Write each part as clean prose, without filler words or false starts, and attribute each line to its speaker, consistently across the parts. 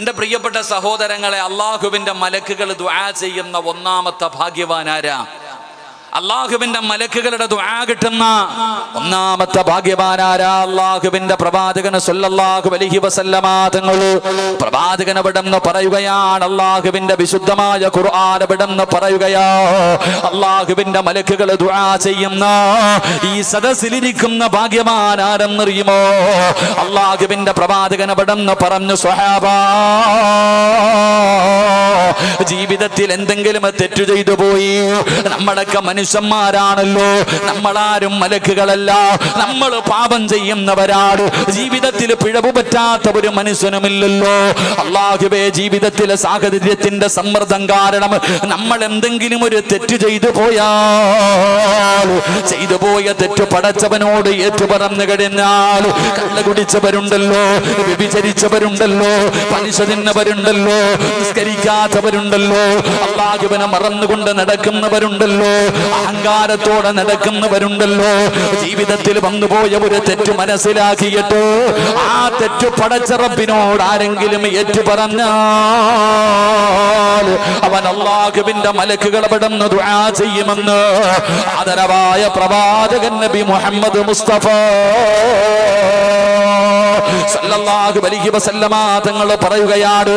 Speaker 1: എൻ്റെ പ്രിയപ്പെട്ട സഹോദരങ്ങളെ, അള്ളാഹുവിൻ്റെ മലക്കുകൾ ദുആ ചെയ്യുന്ന ഒന്നാമത്തെ ഭാഗ്യവാനാരാ? അള്ളാഹുവിന്റെ മലക്കുകളുടെ ദുആ കിട്ടുന്ന ഒന്നാമത്തെ ഭാഗ്യവാനാരാ? അള്ളാഹുവിന്റെ പ്രവാചകന് സ്വല്ലല്ലാഹു അലൈഹി വസല്ലമ തങ്ങൾ പ്രവാചകൻ അവിടെന്ന് പറയുകയാണ്, അള്ളാഹുവിന്റെ വിശുദ്ധമായ ഖുർആൻ അവിടെന്ന് പറയുകയാ, അള്ളാഹുവിന്റെ മലക്കുകൾ ദുആ ചെയ്യുന്ന ഈ സദസ്സിലിരിക്കുന്ന ഭാഗ്യവാൻ ആരെന്നറിയുമോ? അള്ളാഹുവിന്റെ പ്രവാചകൻ അവിടെന്ന് പറഞ്ഞു, സ്വഹാബാ, ജീവിതത്തിൽ എന്തെങ്കിലും തെറ്റു ചെയ്തു പോയി, നമ്മളൊക്കെ മനുഷ്യന്മാരാണല്ലോ, നമ്മളാരും മലക്കുകളല്ല, നമ്മൾ പാപം ചെയ്യുന്നവരാണ്, ജീവിതത്തിൽ പിഴവ് പറ്റാത്ത ഒരു മനുഷ്യനുമില്ലല്ലോ. അല്ലാഹുവേ, ജീവിതത്തിലെ സാഹചര്യത്തിന്റെ സമ്മർദ്ദം കാരണം നമ്മൾ എന്തെങ്കിലും ഒരു തെറ്റ് ചെയ്തു പോയാൽ, ചെയ്തു പോയ തെറ്റ് പടച്ചവനോട് ഏറ്റുപറഞ്ഞു കഴിഞ്ഞാൽ, കള്ള് കുടിച്ചവരുണ്ടല്ലോ, വ്യഭിചരിച്ചവരുണ്ടല്ലോ, പലിശ തിന്നവരുണ്ടല്ലോ, നിസ്കരിക്കാത്തവരുണ്ടല്ലോ, അല്ലാഹുവിനെ മറന്നുകൊണ്ട് നടക്കുന്നവരുണ്ടല്ലോ, അഹങ്കാരത്തോടെ നടക്കുന്നവരുണ്ടല്ലോ. ജീവിതത്തിൽ വന്നുപോയ ഒരു തെറ്റ് മനസ്സിലാക്കിയിട്ട് ആ തെറ്റ് പടച്ച റബ്ബിനോട് ആരെങ്കിലും ഏറ്റു പറഞ്ഞാൽ അവൻ അല്ലാഹുവിന്റെ മലക്കുകൾ അവിടുന്ന് ദുആ ചെയ്യുമെന്ന് ആദരവായ പ്രവാചകൻ നബി മുഹമ്മദ് മുസ്തഫ സല്ലല്ലാഹു അലൈഹി വസല്ലമ തങ്ങൾ പറയുകയാണ്,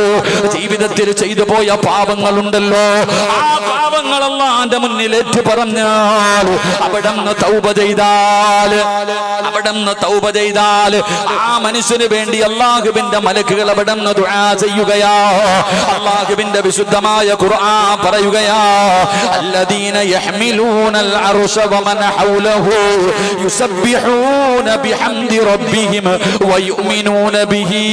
Speaker 1: ജീവിതത്തിൽ ചെയ്തു പോയ പാപങ്ങളുണ്ടല്ലോ, ആ പാപങ്ങൾ അല്ലാഹുവിന്റെ മുന്നിൽ ഏറ്റു പറഞ്ഞാൽ, അവിടുന്ന് തൗബ ചെയ്താൽ ആ മനുഷ്യന് വേണ്ടി അല്ലാഹുവിന്റെ മലക്കുകൾ അവിടുന്ന് ദുആ ചെയ്യുകയാ. അല്ലാഹുവിന്റെ വിശുദ്ധമായ ഖുർആൻ പറയുകയാ, അല്ലദീന യഹ്മിലൂനൽ അർശ വമൻ ഹൗലഹു യുസബ്ബിഹൂന ബിഹംദി റബ്ബിഹിം വയുമിനൂന ബിഹി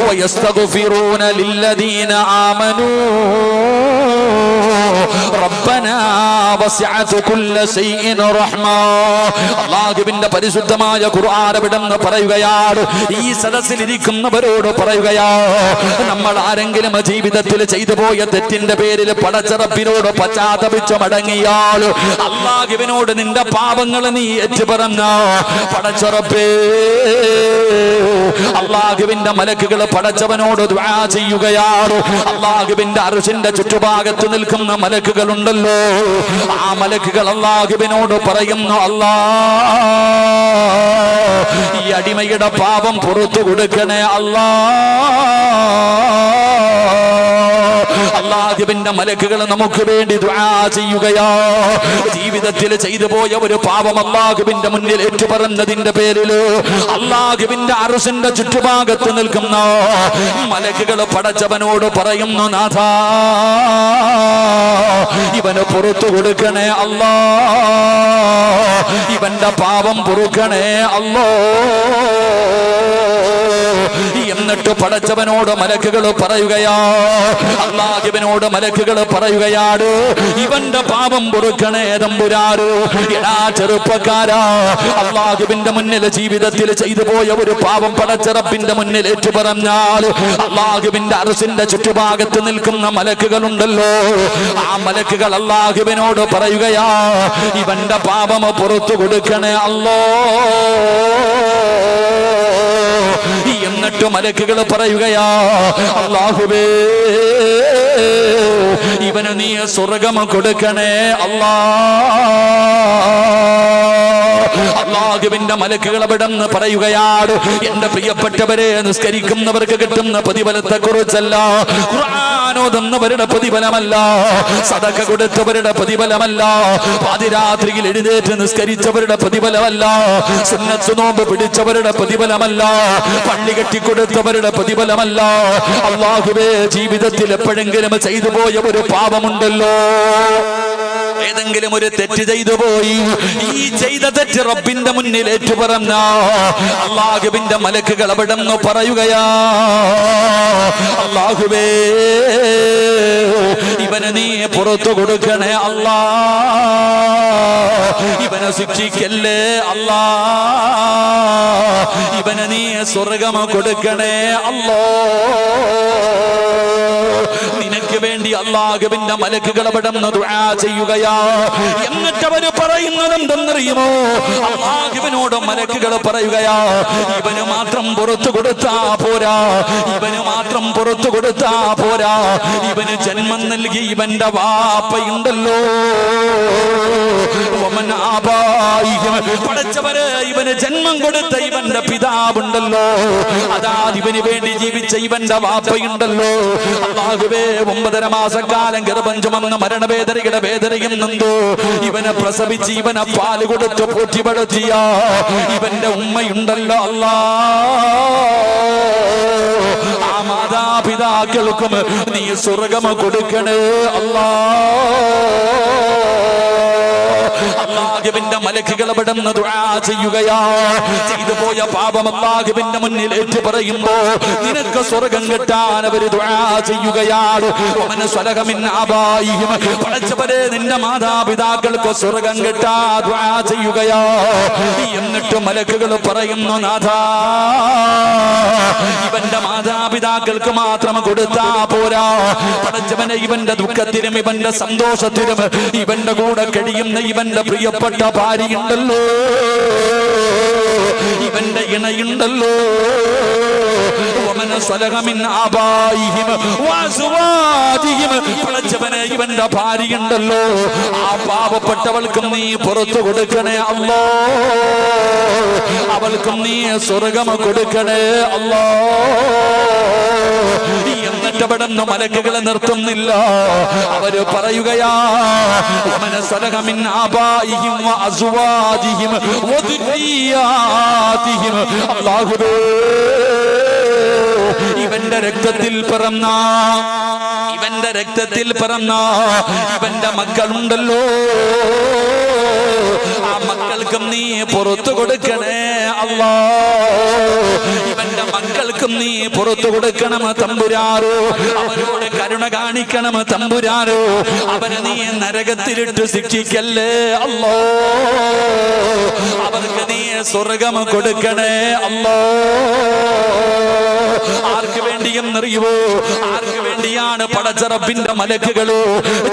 Speaker 1: വയസ്തഗ്ഫിറൂന ലില്ലദീന ആമനൂ റബ്ബനാ വസിഅത കുല്ല ശൈഇൻ റഹ്മ. അല്ലാഹുവിന്റെ പരിശുദ്ധമായ ഖുർആൻ അവിടുന്ന് പറയുകയാണ്, ഈ സദസ്സിൽ ഇരിക്കുന്നവരോട് പറയുകയാ, നമ്മൾ ആരെങ്കിലും ജീവിതത്തിൽ ചെയ്തു പോയ തെറ്റിന്റെ പേരിൽ പടച്ച റബ്ബിനോട് പശ്ചാത്തപിച്ചു മടങ്ങിയാൽ, അല്ലാഹുവിനോട് നിന്റെ പാപങ്ങൾ നീ ഏറ്റുപറഞ്ഞ പടച്ച റബ്ബേ, അല്ലാഹുവിന്റെ മലക്കുകൾ പടച്ചവനോട് ദുആ ചെയ്യുകയാണ്. അല്ലാഹുവിന്റെ അർശിന്റെ ചുറ്റുഭാഗത്ത് നിൽക്കുന്ന മലക്കുകളുണ്ടല്ലോ, ആ മലക്കുകൾ അല്ലാഹുവിനോട് പറയുന്നു, അല്ലാ, ഈ അടിമയുടെ പാപം പുറത്തു കൊടുക്കണേ അല്ലാ. അല്ലാഹുവിന്റെ മലക്കുകൾ നമുക്ക് വേണ്ടി ദുആ ചെയ്യുകയാ. ജീവിതത്തിൽ ചെയ്തു പോയ ഒരു പാപം അല്ലാഹുവിന്റെ മുന്നിൽ ഏറ്റുപറഞ്ഞതിന്റെ പേരിൽ അല്ലാഹുവിന്റെ അർശിന്റെ ചുറ്റുഭാഗത്ത് നിൽക്കുന്ന മലക്കുകൾ പടച്ചവനോട് പറയുന്നു, നാഥാ, ഇവന് പുറത്തു കൊടുക്കണേ അല്ലാ, ഇവന്റെ പാപം പൊറുക്കണേ അല്ലാ. എന്നിട്ട് പടച്ചവനോട് മലക്കുകൾ പറയുകയാ, അല്ലാഹുവിനോട് മലക്കുകൾ പറയുകയാണ്, ഇവന്റെ പാപം പൊറുക്കണേ തമ്പുരാന്. എടാ ചെറുപ്പക്കാരാ, അല്ലാഹുവിന്റെ മുന്നിൽ ജീവിതത്തിൽ ചെയ്തു പോയ ഒരു പാപം പടച്ച റബ്ബിന്റെ മുന്നിൽ ഏറ്റുപറഞ്ഞാൽ, അല്ലാഹുവിന്റെ അർശിന്റെ ചുറ്റുഭാഗത്ത് നിൽക്കുന്ന മലക്കുകളുണ്ടല്ലോ, ആ മലക്കുകൾ അല്ലാഹുവിനോട് പറയുകയാ, ഇവന്റെ പാപം പുറത്തു കൊടുക്കണേ അല്ലാ. എന്നിട്ട് മലക്കുകൾ പറയുകയാ, അല്ലാഹുവേ, ഇവന് നീ സ്വർഗ്ഗം കൊടുക്കണേ അല്ലാ. അല്ലാഹുവിന്റെ മലക്കുകൾ അവിടുന്ന് പറയുകയാണ്, എന്റെ പ്രിയപ്പെട്ടവരെ, നിസ്കരിക്കുന്നവർക്ക് കിട്ടുന്ന പ്രതിഫലത്തെ കുറിച്ചല്ല, ഖുർആൻ ഓതുന്നവരുടെ പ്രതിഫലമല്ല, സദഖ കൊടുത്തവരുടെ പ്രതിഫലമല്ല, പാതിരാത്രിയിൽ എഴുന്നേറ്റ് നിസ്കരിച്ചവരുടെ പ്രതിഫലമല്ല, സുന്നത്ത് നോമ്പ് പിടിച്ചവരുടെ പ്രതിഫലമല്ല, പള്ളി കെട്ടിക്കൊടുത്തവരുടെ പ്രതിഫലമല്ല. അല്ലാഹുവേ, ജീവിതത്തിൽ എപ്പോഴെങ്കിലും ചെയ്തു പോയ ഒരു പാപമുണ്ടല്ലോ, ഏതെങ്കിലും ഒരു തെറ്റ് ചെയ്തു പോയി, ഈ ചെയ്ത തെറ്റ് റബ്ബിന്റെ മുന്നിൽ ഏറ്റുപറഞ്ഞ അല്ലാഹുവിന്റെ മലക്കുകൾ അവിടുന്ന് പറയുകയാ, അല്ലാഹുവേ, ഇവന് നീ പുറത്തു കൊടുക്കണേ അല്ലാ, ഇവനെ ശിക്ഷിക്കല്ലേ അല്ലാ, ഇവന് നീ സ്വർഗ്ഗം കൊടുക്കണേ അല്ലാ. നിനക്ക് വേണ്ടി അല്ലാഹുവിന്റെ മലക്കുകൾ അവിടുന്ന് ദുആ ചെയ്യുകയാ. എന്നിട്ട് അവര് പറയുന്നത് എന്തെന്നറിയുമോ? അല്ലാഹുവിനോട് മലക്കുകൾ പറയുകയാ, ഇവന് മാത്രം പുറത്തു കൊടുത്താ പോരാ, ഇവന് മാത്രം പുറത്തു കൊടുത്താ പോരാ, ഇവന് ജന്മം നൽകി ഇവന്റെ വാപ്പയുണ്ടല്ലോ, പടച്ചവര് ഇവന് ജന്മം കൊടുത്ത ഇവന്റെ പിതാവുണ്ടല്ലോ, അതാ ഇവന് വേണ്ടി ജീവിച്ച ഇവന്റെ വാപ്പയുണ്ടല്ലോ, അല്ലാഹുവേ 9.5 മാസക്കാലം ഗർഭം ചുമന്ന മരണവേദനയുടെ വേദനയും നൊന്തു ഇവനെ പ്രസവിച്ച് ഇവനെ പാല് കൊടുത്ത് പോറ്റി വളർത്തിയ ഇവന്റെ ഉമ്മയുണ്ടല്ലോ അല്ലാ, ആ മാതാപിതാക്കൾക്കും നീ സ്വർഗ്ഗം കൊടുക്കണേ അല്ലാ. അല്ലാഹുവിന്റെ മലക്കുകൾ അവിടുന്ന് ദുആ ചെയ്യുകയാ. ചെയ്തു പോയ പാപം അല്ലാഹുവിന്റെ മുന്നിൽ ഏറ്റു പറയുമ്പോ നിനക്ക് സ്വർഗ്ഗം കിട്ടാൻ അവര് ദുആ ചെയ്യുകയാണ്. വമൻ സ്വലഹ മിൻ ആബായിഹിം, പടച്ചവരെ നിന്റെ മാതാപിതാക്കൾക്ക് സ്വർഗ്ഗം കിട്ടാ ദുആ ചെയ്യുകയാ. എന്നിട്ട് മലക്കുകൾ പറയുന്നു, നാഥാ ഇവന്റെ മാതാപിതാക്കൾക്ക് മാത്രം കൊടുത്താ പോരാ, പടച്ചവനെ ഇവന്റെ ദുഃഖത്തിലും ഇവന്റെ സന്തോഷത്തിലും ഇവന്റെ കൂടെ കഴിയുന്ന ഇവന്റെ പ്രിയപ്പെട്ട ഭാര്യയുണ്ടല്ലോ, ഇവന്റെ ഇണയുണ്ടല്ലോ, പടച്ചവനെ ഇവന്റെ ഭാര്യയുണ്ടല്ലോ, ആ പാവപ്പെട്ടവൾക്കും നീ പുറത്തു കൊടുക്കണേ അല്ലാ, അവൾക്കും നീ സ്വർഗ്ഗം കൊടുക്കണേ അല്ലാ. എന്നിട്ട് അവിടുന്ന് മലക്കുകളെ നിർത്തുന്നില്ല, അവര് പറയുകയാ, അല്ലാഹുവേ ഇവന്റെ രക്തത്തിൽ പിറന്ന ഇവന്റെ മക്കളുണ്ടല്ലോ, ആ മക്കൾക്കും നീ പുറത്തു കൊടുക്കണേ അല്ലാ, ഇവന്റെ മക്കൾക്കും നീ പുറത്തു കൊടുക്കണം തമ്പുരാനോ, അവരോട് കരുണ കാണിക്കണം തമ്പുരാനോ, അവനെ നീ നരകത്തിലിട്ട് ശിക്ഷിക്കല്ലേ അല്ലാ, അവർക്ക് നീ സ്വർഗ്ഗം കൊടുക്കണേ അല്ലാ. ആർക്ക് വേണ്ടിയെന്നറിയുവോ? ആർക്ക് വേണ്ടിയാണ്? പടച്ച റബ്ബിന്റെ മലക്കുകളോ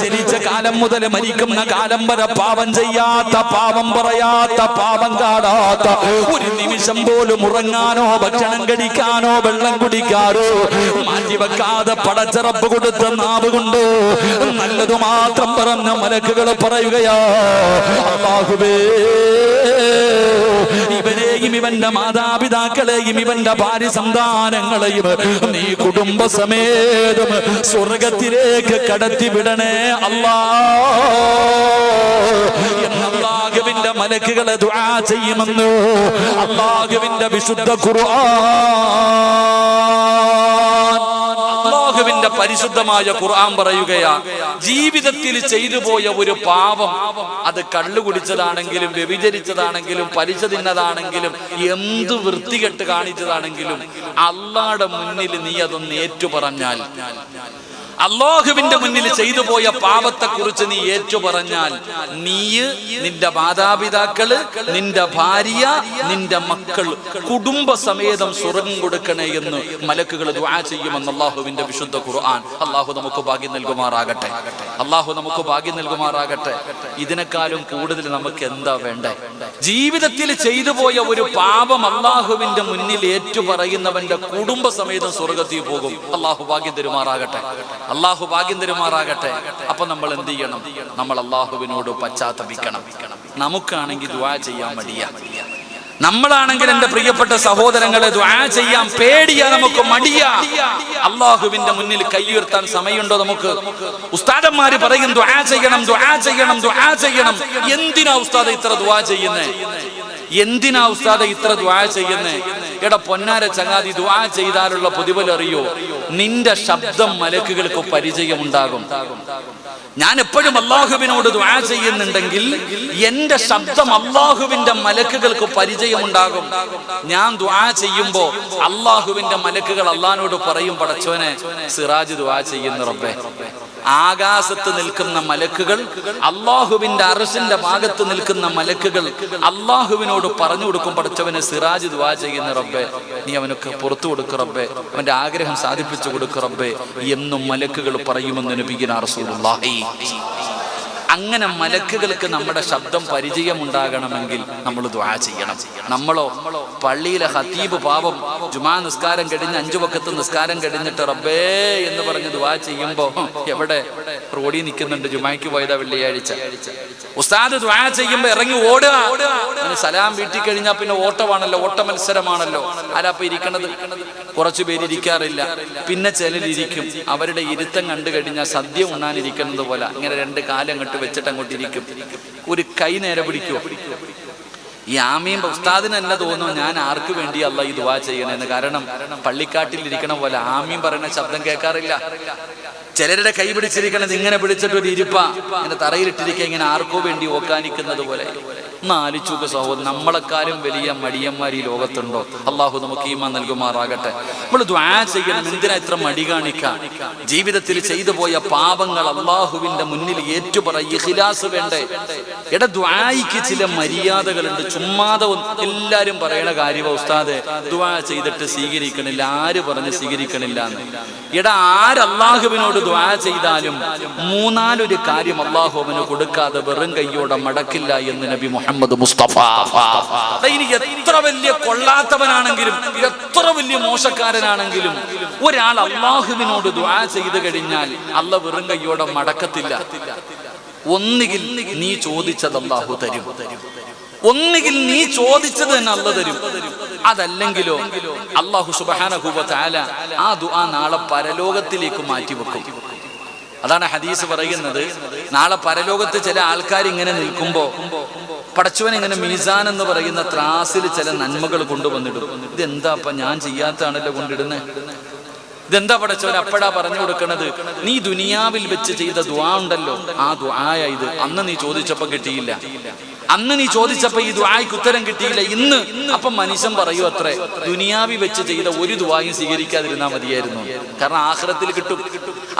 Speaker 1: ജനിച്ച കാലം മുതൽ മരിക്കുന്ന കാലം വരെ പാപം ചെയ്യാത്ത, പാപം പറയാത്ത, പാപം കാടാത്ത, ഒരു നിമിഷം പോലും ഉറങ്ങാനോ ഭക്ഷണം കഴിക്കാനോ വെള്ളം കുടിക്കാനോ മാറ്റിവെക്കാതെ പടച്ച റബ്ബ് കൊടുത്ത നാവ് കൊണ്ട് നല്ലത് മാത്രം പറഞ്ഞ മലക്കുകൾ പറയുകയാ, അല്ലാഹുവേ ഇവനെയും ഇവന്റെ മാതാപിതാക്കളെയും ഇവന്റെ ഭാര്യ സന്താനങ്ങളെയും നീ കുടുംബസമേതം സ്വർഗത്തിലേക്ക് കടത്തിവിടണേ അല്ലാ. അല്ലാഹുവിന്റെ മലക്കുകളെ ദുആ ചെയ്യുമെന്ന് അല്ലാഹുവിന്റെ വിശുദ്ധ ഖുർആൻ, അല്ലാഹുവിന്റെ പരിശുദ്ധമായ ഖുർആൻ പറയുകയാ, ജീവിതത്തിൽ ചെയ്തു പോയ ഒരു പാപം, അത് കള്ളു കുടിച്ചതാണെങ്കിലും വ്യഭിചരിച്ചതാണെങ്കിലും പലിശ തിന്നതാണെങ്കിലും എന്ത് വൃത്തികെട്ട് കാണിച്ചതാണെങ്കിലും അല്ലാഹുവിന്റെ മുന്നിൽ നീ അതൊന്ന് ഏറ്റു പറഞ്ഞാൽ, അല്ലാഹുവിന്റെ മുന്നിൽ ചെയ്തു പോയ പാപത്തെ കുറിച്ച് നീ ഏറ്റു പറഞ്ഞാൽ, നീ, നിന്റെ മാതാപിതാക്കള്, നിന്റെ ഭാര്യ, നിന്റെ മക്കൾ കുടുംബസമേതം സ്വർഗ്ഗം കൊടുക്കണേ എന്ന് മലക്കുകൾ ദുആ ചെയ്യുമെന്ന് അല്ലാഹുവിന്റെ വിശുദ്ധ ഖുർആൻ. അല്ലാഹു നമുക്ക് ഭാഗ്യം നൽകുമാറാകട്ടെ, അല്ലാഹു നമുക്ക് ഭാഗ്യം നൽകുമാറാകട്ടെ. ഇതിനേക്കാളും കൂടുതൽ നമുക്ക് എന്താ വേണ്ടേ? ജീവിതത്തിൽ ചെയ്തു പോയ ഒരു പാപം അല്ലാഹുവിന്റെ മുന്നിൽ ഏറ്റു പറയുന്നവന്റെ കുടുംബസമേതം സ്വർഗ്ഗത്തിൽ പോകും. അല്ലാഹു ഭാഗ്യം തരുമാറാകട്ടെ, അല്ലാഹു ഭാഗ്യം തരുമാറാകട്ടെ. അപ്പൊ നമ്മൾ എന്ത് ചെയ്യണം? നമ്മൾ അല്ലാഹുവിനോട് പശ്ചാത്തപിക്കണം. നമുക്കാണെങ്കിൽ ദുആ ചെയ്യാൻ മടിയാ, നമ്മളാണെങ്കിൽ എന്റെ പ്രിയപ്പെട്ട സഹോദരങ്ങളെ ദുആ ചെയ്യാൻ പേടിയാ, നമുക്ക് മടിയാ. അല്ലാഹുവിന്റെ മുന്നിൽ കൈയുയർത്താൻ സമയമുണ്ടോ നമുക്ക്? ഉസ്താദന്മാര് പറയും ദുആ ചെയ്യണം, ദുആ ചെയ്യണം, ദുആ ചെയ്യണം. എന്തിനാ ഉസ്താദ് ഇത്ര ദുആ ചെയ്യുന്നേ? എന്തിനാ ഉസ്താദ് ഇത്ര ദുആ ചെയ്യുന്നേ? എടാ പൊന്നാര ചങ്ങാതി, ദുആ ചെയ്താലുള്ള പ്രതിഫലം അറിയോ? നിന്റെ ശബ്ദം മലക്കുകൾക്ക് പരിചയമുണ്ടാകും. ഞാൻ എപ്പോഴും അല്ലാഹുവിനോട് ദുആ ചെയ്യുന്നുണ്ടെങ്കിൽ എന്റെ ശബ്ദം അല്ലാഹുവിന്റെ മലക്കുകൾക്ക് പരിചയമുണ്ടാകും. ഞാൻ ദുആ ചെയ്യുമ്പോ അല്ലാഹുവിന്റെ മലക്കുകൾ അല്ലാഹുവിനോട് പറയും, പടച്ചോനെ സിറാജ് ദുആ ചെയ്യുന്ന റബ്ബേ. ആകാശത്ത് നിൽക്കുന്ന മലക്കുകൾ, അല്ലാഹുവിന്റെ അർശിന്റെ ഭാഗത്ത് നിൽക്കുന്ന മലക്കുകൾ അല്ലാഹുവിനോട് അള്ളാഹുവിനോട് പറഞ്ഞു കൊടുക്കും, പഠിച്ചവന് സിറാജ് ദുആ ചെയ്യുന്ന റബ്ബേ നീ അവനൊക്കെ പുറത്തു കൊടുക്ക് റബ്ബേ, അവന്റെ ആഗ്രഹം സാധിപ്പിച്ചു കൊടുക്ക് റബ്ബേ എന്നും മലക്കുകൾ പറയുമെന്ന് നബിയുനാ റസൂലുള്ളാഹി. അങ്ങനെ മലക്കുകൾക്ക് നമ്മുടെ ശബ്ദം പരിചയമുണ്ടാകണമെങ്കിൽ നമ്മൾ ദുആ ചെയ്യണം. നമ്മളോ പള്ളിയിലെ ഖതീബ് പാവം ജുമാ നിസ്കാരം കഴിഞ്ഞ് 5 വഖത്ത് നിസ്കാരം കഴിഞ്ഞിട്ട് റബ്ബേ എന്ന് പറഞ്ഞ് ദുആ ചെയ്യുമ്പോ എവിടെ റോഡിൽ നിൽക്കുന്നുണ്ട്, ജുമായ്ക്ക് പോയതാ വെള്ളിയാഴ്ച. ഉസ്താദ് ദുആ ചെയ്യുമ്പോ ഇറങ്ങി ഓടുക. സലാം വീട്ടി കഴിഞ്ഞാൽ പിന്നെ ഓട്ടമാണല്ലോ, ഓട്ട മത്സരമാണല്ലോ. ആരാപ്പ ഇരിക്കണത്? കുറച്ചു പേര് ഇരിക്കാറില്ല, പിന്നെ ചിലരിയ്ക്കും. അവരുടെ ഇരുത്തം കണ്ടു കഴിഞ്ഞാൽ സദ്യ ഉണ്ണാനിരിക്കുന്നത് പോലെ ഇങ്ങനെ 2 കാലം അങ്ങോട്ട് വെച്ചിട്ട് അങ്ങോട്ട് ഇരിക്കും. ഒരു കൈ നേരെ പിടിക്കുമോ? ഈ ആമീൻ ഉസ്താദിനല്ല തോന്നുന്നു ഞാൻ ആർക്ക് വേണ്ടി അല്ല ഈ ദുആ ചെയ്യണമെന്ന്. കാരണം പള്ളിക്കാട്ടിൽ ഇരിക്കണ പോലെ ആമീൻ പറയുന്ന ശബ്ദം കേൾക്കാറില്ല. ചിലരുടെ കൈ പിടിച്ചിരിക്കണത് ഇങ്ങനെ പിടിച്ചിട്ട് ഒരു ഇരിപ്പ ഇങ്ങനെ തറയിലിട്ടിരിക്കുക, ഇങ്ങനെ ആർക്കോ വേണ്ടി ഓക്കാനിക്കുന്നത് പോലെ. ഒന്ന് ആലോചിച്ചുക സഹോദരൻ, നമ്മളെക്കാരും വലിയ മടിയന്മാർ ഈ ലോകത്തുണ്ടോ? അള്ളാഹു നമുക്ക് ഈമാൻ നൽകുമാറാകട്ടെ. നമ്മൾ ദുആ ചെയ്യണം. എന്തിനാ ഇത്ര മടി കാണിക്കാം? ജീവിതത്തിൽ ചെയ്തു പോയ പാപങ്ങൾ അള്ളാഹുവിന്റെ മുന്നിൽ ഏറ്റുപറയും, ഇഖ്ലാസ് വേണ്ടേ? എടാ ദുആയ്ക്ക് ചില മര്യാദകളുണ്ട്. ചുമ്മാതെ എല്ലാരും പറയണ കാര്യമാ ഉസ്താദെ ദുആ ചെയ്തിട്ട് സ്വീകരിക്കണില്ല, ആര് പറഞ്ഞ് സ്വീകരിക്കണില്ല എന്ന്. എടാ ആര് അള്ളാഹുവിനോട് ദുആ ചെയ്താലും 3-4 കാര്യം അള്ളാഹു അവന് കൊടുക്കാതെ വെറും കയ്യോടെ മടക്കില്ല എന്ന് നബി മുഹമ്മദ് മുസ്തഫ. ഇനി എത്ര വലിയ കൊള്ളാത്തവനാണെങ്കിലും എത്ര വലിയ മോശക്കാരനാണെങ്കിലും ഒരാൾ അള്ളാഹുവിനോട് ദുആ ചെയ്തു കഴിഞ്ഞാൽ അള്ളാഹ് വെറും കയ്യോടെ മടക്കത്തില്ല. ഒന്നുകിൽ നീ ചോദിച്ചത് അള്ളാഹു തരും, ഒന്നുകിൽ നീ ചോദിച്ചത് തന്നെ അള്ളാഹ് തരും. അതല്ലെങ്കിലോ അള്ളാഹു സുബ്ഹാനഹു വ തആല ആ ദുആ നാളെ പരലോകത്തിലേക്ക് മാറ്റിവെക്കും. അതാണ് ഹദീസ് പറയുന്നത്. നാളെ പരലോകത്ത് ചില ആൾക്കാർ ഇങ്ങനെ നിൽക്കുമ്പോ പടച്ചവൻ ഇങ്ങനെ മീസാൻ എന്ന് പറയുന്ന ത്രാസിൽ ചില നന്മകൾ കൊണ്ടുവന്നിടും. ഇതെന്താപ്പ ഞാൻ ചെയ്യാത്താണല്ലോ കൊണ്ടിടുന്നേ, ഇതെന്താ പടച്ചവൻ? അപ്പഴാ പറഞ്ഞു കൊടുക്കണത്, നീ ദുനിയാവിൽ വെച്ച് ചെയ്ത ദുആ ഉണ്ടല്ലോ, ആ ദുആയ ഇത്. അന്ന് നീ ചോദിച്ചപ്പോ കിട്ടിയില്ല, അന്ന് നീ ചോദിച്ചപ്പോ ഈ ദുആയ്ക്ക് ഉത്തരം കിട്ടിയില്ല. ഇന്ന് അപ്പം മനുഷ്യൻ പറയൂ അത്രേ, ദുനിയാവി വെച്ച് ചെയ്ത ഒരു ദുആയും സ്വീകരിക്കാതിരുന്നാ മതിയായിരുന്നു, കാരണം ആഖിറത്തിൽ കിട്ടും.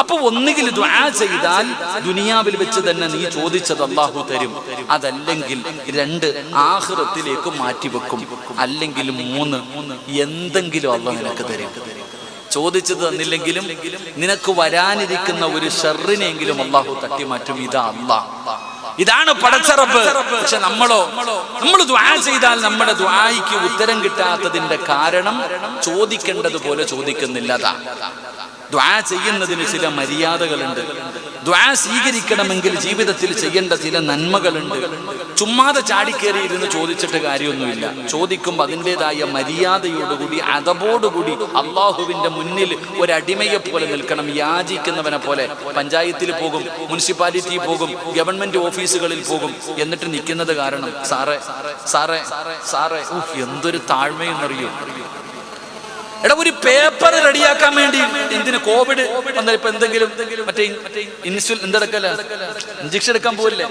Speaker 1: അപ്പൊ ഒന്നുകിൽ ദുആ ചെയ്താൽ ദുനിയാവിൽ വെച്ച് തന്നെ നീ ചോദിച്ചത് അല്ലാഹു തരും, അതല്ലെങ്കിൽ 2 ആഖിറത്തിലേക്ക് മാറ്റിവെക്കും, അല്ലെങ്കിൽ 3 എന്തെങ്കിലും അല്ലാഹു നിനക്ക് തരും. ചോദിച്ചത് തന്നില്ലെങ്കിലും നിനക്ക് വരാനിരിക്കുന്ന ഒരു ഷർറിനെങ്കിലും അല്ലാഹു തട്ടിമാറ്റും. ഇതാ അല്ലാഹ്, ഇതാണ് പടച്ച റബ്ബ്. പക്ഷെ നമ്മൾ ദുആ ചെയ്താൽ നമ്മുടെ ദുആയ്ക്ക് ഉത്തരം കിട്ടാത്തതിന്റെ കാരണം ചോദിക്കേണ്ടതുപോലെ ചോദിക്കുന്നില്ല. ദുആ ചെയ്യുന്നതിന് ചില മര്യാദകളുണ്ട്. ദുആ സ്വീകരിക്കണമെങ്കിൽ ജീവിതത്തിൽ ചെയ്യേണ്ട ചില നന്മകളുണ്ട്. ചുമ്മാതെ ചാടിക്കേറി ഇരുന്ന് ചോദിച്ചിട്ട് കാര്യമൊന്നുമില്ല. ചോദിക്കുമ്പോൾ അതിൻ്റെതായ മര്യാദയോടുകൂടി അതബോടുകൂടി അള്ളാഹുവിന്റെ മുന്നിൽ ഒരടിമയെ പോലെ നിൽക്കണം, യാചിക്കുന്നവനെ പോലെ. പഞ്ചായത്തിൽ പോകും, മുനിസിപ്പാലിറ്റി പോകും, ഗവൺമെന്റ് ഓഫീസുകളിൽ പോകും, എന്നിട്ട് നിൽക്കുന്നത് കാരണം സാറേ സാറേ സാറേ, എന്തൊരു താഴ്മയെന്നറിയോ? എടാ ഒരു പേപ്പർ റെഡിയാക്കാൻ വേണ്ടി എന്തിന് കോവിഡ് വന്ന ഇപ്പൊ എന്തെങ്കിലും മറ്റേ ഇൻസുലിൻ എന്തെടുക്കല്ല, ഇഞ്ചക്ഷൻ എടുക്കാൻ പോവില്ലേ,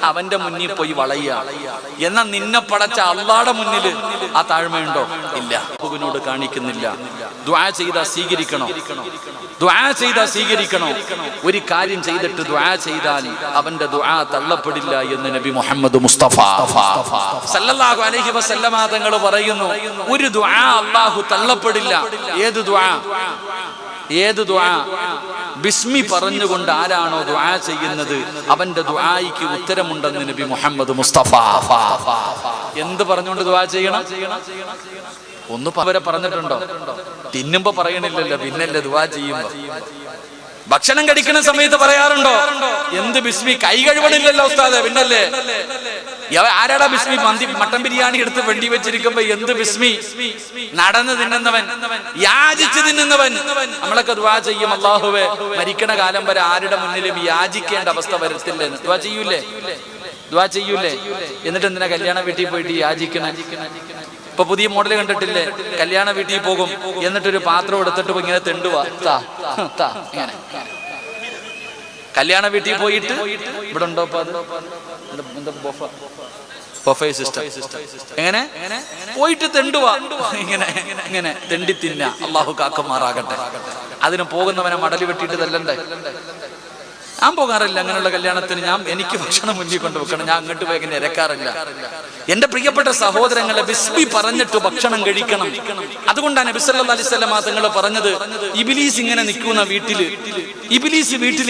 Speaker 1: അവന്റെ മുന്നിൽ പോയി വളയുക. എന്നാ നിന്നെ പടച്ച അള്ളാടെ മുന്നിൽ ആ താഴ്മയുണ്ടോ? ഇല്ല, അല്ലാഹുവിനോട് കാണിക്കുന്നില്ല. ദുആ ചെയ്താ സ്വീകരിക്കണോ? ദുആ ചെയ്താ സ്വീകരിക്കണോ? ഒരു കാര്യം ചെയ്തിട്ട് ദുആ ചെയ്താൽ അവന്റെ ദുആ തള്ളപ്പെടില്ല എന്ന് നബി മുഹമ്മദ് മുസ്തഫ സല്ലല്ലാഹു അലൈഹി വസല്ലമ തങ്ങൾ പറയുന്നു, ഒരു ദുആ അല്ലാഹു തള്ളപ്പെടില്ല. ഏത് ദുആ? ഏത് ദുആ? ബിസ്മി പറഞ്ഞുകൊണ്ട് ആരാണോ ദുആ ചെയ്യുന്നത് അവന്റെ ദുആയ്ക്ക് ഉത്തരമുണ്ടെന്ന് നബി മുഹമ്മദ് മുസ്തഫ. എന്ത് പറഞ്ഞുകൊണ്ട് ദുആ ചെയ്യണം? ഒന്ന് അവരെ പറഞ്ഞിട്ടുണ്ടോ? തിന്നുമ്പോ പറയണില്ലല്ലോ, പിന്നല്ലേ ദുആ ചെയ്യുമ്പോ. ഭക്ഷണം കഴിക്കുന്ന സമയത്ത് പറയാറുണ്ടോ? എന്ത് ബിസ്മി? കൈ കഴുകണില്ലല്ലോ ഉസ്താദേ, പിന്നല്ലേ. ആരാടാ ബിസ്മി? മട്ടൻ ബിരിയാണി എടുത്ത് വെണ്ടി വെച്ചിരിക്കുമ്പോ എന്ത് ബിസ്മി? നടന്ന് തിന്നുന്നവൻ, യാചിച്ച് തിന്നുന്നവൻ. നമ്മളൊക്കെ ദുആ ചെയ്യും, അല്ലാഹുവേ മരിക്കണ കാലം വരെ ആരുടെ മുന്നിലും യാചിക്കേണ്ട അവസ്ഥ വരത്തില്ലെന്ന്. ദുആ ചെയ്യൂലേ? ദുആ ചെയ്യൂലേ? എന്നിട്ട് എന്തിനാ കല്യാണ വീട്ടിൽ പോയിട്ട് യാചിക്കണേ? ഇപ്പൊ പുതിയ മോഡൽ കണ്ടിട്ടില്ലേ? കല്യാണ വീട്ടിൽ പോകും, എന്നിട്ടൊരു പാത്രം എടുത്തിട്ട് ഇങ്ങനെ തെണ്ടുവാ, ഇങ്ങനെ. കല്യാണ വീട്ടിൽ പോയിട്ട് ഇവിടെ ഉണ്ടോ സിസ്റ്റം, എങ്ങനെ പോയിട്ട് തെണ്ടുവാ, ഇങ്ങനെ ഇങ്ങനെ തെണ്ടി തിന്ന. അള്ളാഹു കാക്കമാറാകട്ടെ. അതിന് പോകുന്നവനെ മടലി വെട്ടിയിട്ട് തല്ലണ്ടേ? ഞാൻ പോകാറില്ല അങ്ങനെയുള്ള കല്യാണത്തിന്. എനിക്ക് ഭക്ഷണം മുന്നിൽ കൊണ്ട് വെക്കണം, ഞാൻ അങ്ങോട്ട് പോയി ഇങ്ങനെ ഇരക്കാറില്ല. എന്റെ പ്രിയപ്പെട്ട സഹോദരങ്ങളെ, ബിസ്മി പറഞ്ഞിട്ട് ഭക്ഷണം കഴിക്കണം. അതുകൊണ്ടാണ് നബി സല്ലല്ലാഹു അലൈഹി വസല്ലം തങ്ങൾ പറഞ്ഞത്, ഇബ്ലീസ് ഇങ്ങനെ നിൽക്കുന്ന വീട്ടിൽ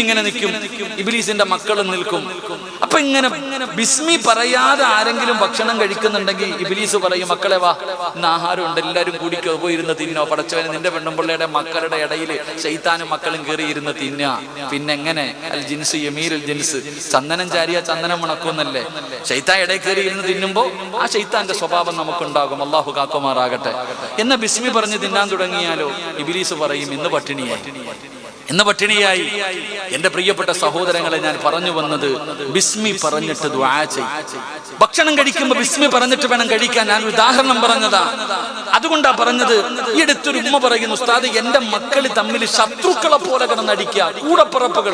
Speaker 1: ഇങ്ങനെ നിൽക്കും, ഇബ്ലീസിന്റെ മക്കളും നിൽക്കും. അപ്പൊ ഇങ്ങനെ ബിസ്മി പറയാതെ ആരെങ്കിലും ഭക്ഷണം കഴിക്കുന്നുണ്ടെങ്കിൽ ഇബ്ലീസ് പറയും, മക്കളെ വാ, ഇന്ന് ആഹാരം ഉണ്ട്, എല്ലാവരും കൂടിക്കോ, പോയിരുന്ന് തിന്നോ. പടച്ചവന് നിന്റെ പെണ്ണുമ്പിള്ളയുടെ മക്കളുടെ ഇടയിൽ ശൈത്താനും മക്കളും കയറി ഇരുന്ന് തിന്നുക. പിന്നെ എങ്ങനെ? അൽ ജിൻസ് യമീരുൽ ജിൻസ്, ചന്ദനം ചാരിയ ചന്ദനം മണക്കുന്നല്ലേ. ശൈത്താൻ ഇടയിൽ കയറി ഇരുന്ന് തിന്നുമ്പോ ആ ശൈത്താന്റെ സ്വഭാവം നമുക്കുണ്ടാകും. അള്ളാഹു കാക്കുമാറാകട്ടെ. എന്ന ബിസ്മി പറഞ്ഞ് തിന്നാൻ തുടങ്ങിയാലോ ഇബ്ലീസ് പറയും, ഇന്ന് പട്ടിണിയായി. എന്റെ പ്രിയപ്പെട്ട സഹോദരങ്ങളെ, ഞാൻ പറഞ്ഞു വന്നത് ബിസ്മി പറഞ്ഞിട്ട് ദുആ ചെയ്യ്. ഭക്ഷണം കഴിക്കുമ്പോൾ ബിസ്മി പറഞ്ഞിട്ട് വേണം കഴിക്കാൻ. ഞാൻ ഉദാഹരണം പറഞ്ഞതാ, അതുകൊണ്ടാ പറഞ്ഞത്. ഈ അടുത്തൊരു ഉമ്മ പറയുന്നു, ഉസ്താദ്, എന്റെ മക്കൾ തമ്മിൽ ശത്രുക്കളെ പോലെ കിടന്നടിക്കുക, കൂടപ്പിറപ്പുകൾ.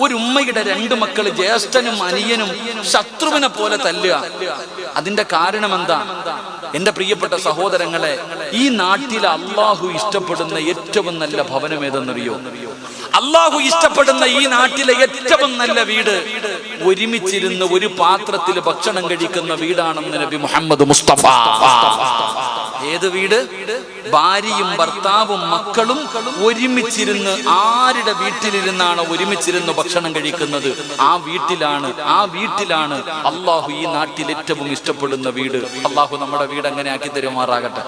Speaker 1: ഒരു ഉമ്മയുടെ 2 മക്കൾ, ജ്യേഷ്ഠനും അനിയനും, ശത്രുവിനെ പോലെ തല്ലുക. അതിന്റെ കാരണം എന്താ? എന്റെ പ്രിയപ്പെട്ട സഹോദരങ്ങളെ, ഈ നാട്ടിൽ അള്ളാഹു ഇഷ്ടപ്പെടുന്ന ഏറ്റവും നല്ല ഭവനം ഏതെന്നറിയോ? അള്ളാഹു ഇഷ്ടപ്പെടുന്ന ഈ നാട്ടിലെ ഏറ്റവും നല്ല വീട് ഒരുമിച്ചിരുന്ന് ഒരു പാത്രത്തിൽ ഭക്ഷണം കഴിക്കുന്ന വീടാണെന്ന് നബി മുഹമ്മദ് മുസ്തഫ. ഏത് വീട്? ഭാര്യയും ഭർത്താവും മക്കളും ഒരുമിച്ചിരുന്ന്, ആരുടെ വീട്ടിലിരുന്നാണ് ഒരുമിച്ചിരുന്ന് ഭക്ഷണം കഴിക്കുന്നത്, ആ വീട്ടിലാണ് അള്ളാഹു ഈ നാട്ടിൽ ഏറ്റവും ഇഷ്ടപ്പെടുന്ന വീട്. അള്ളാഹു നമ്മുടെ വീട് അങ്ങനെ ആക്കി തരുമാറാകട്ടെ.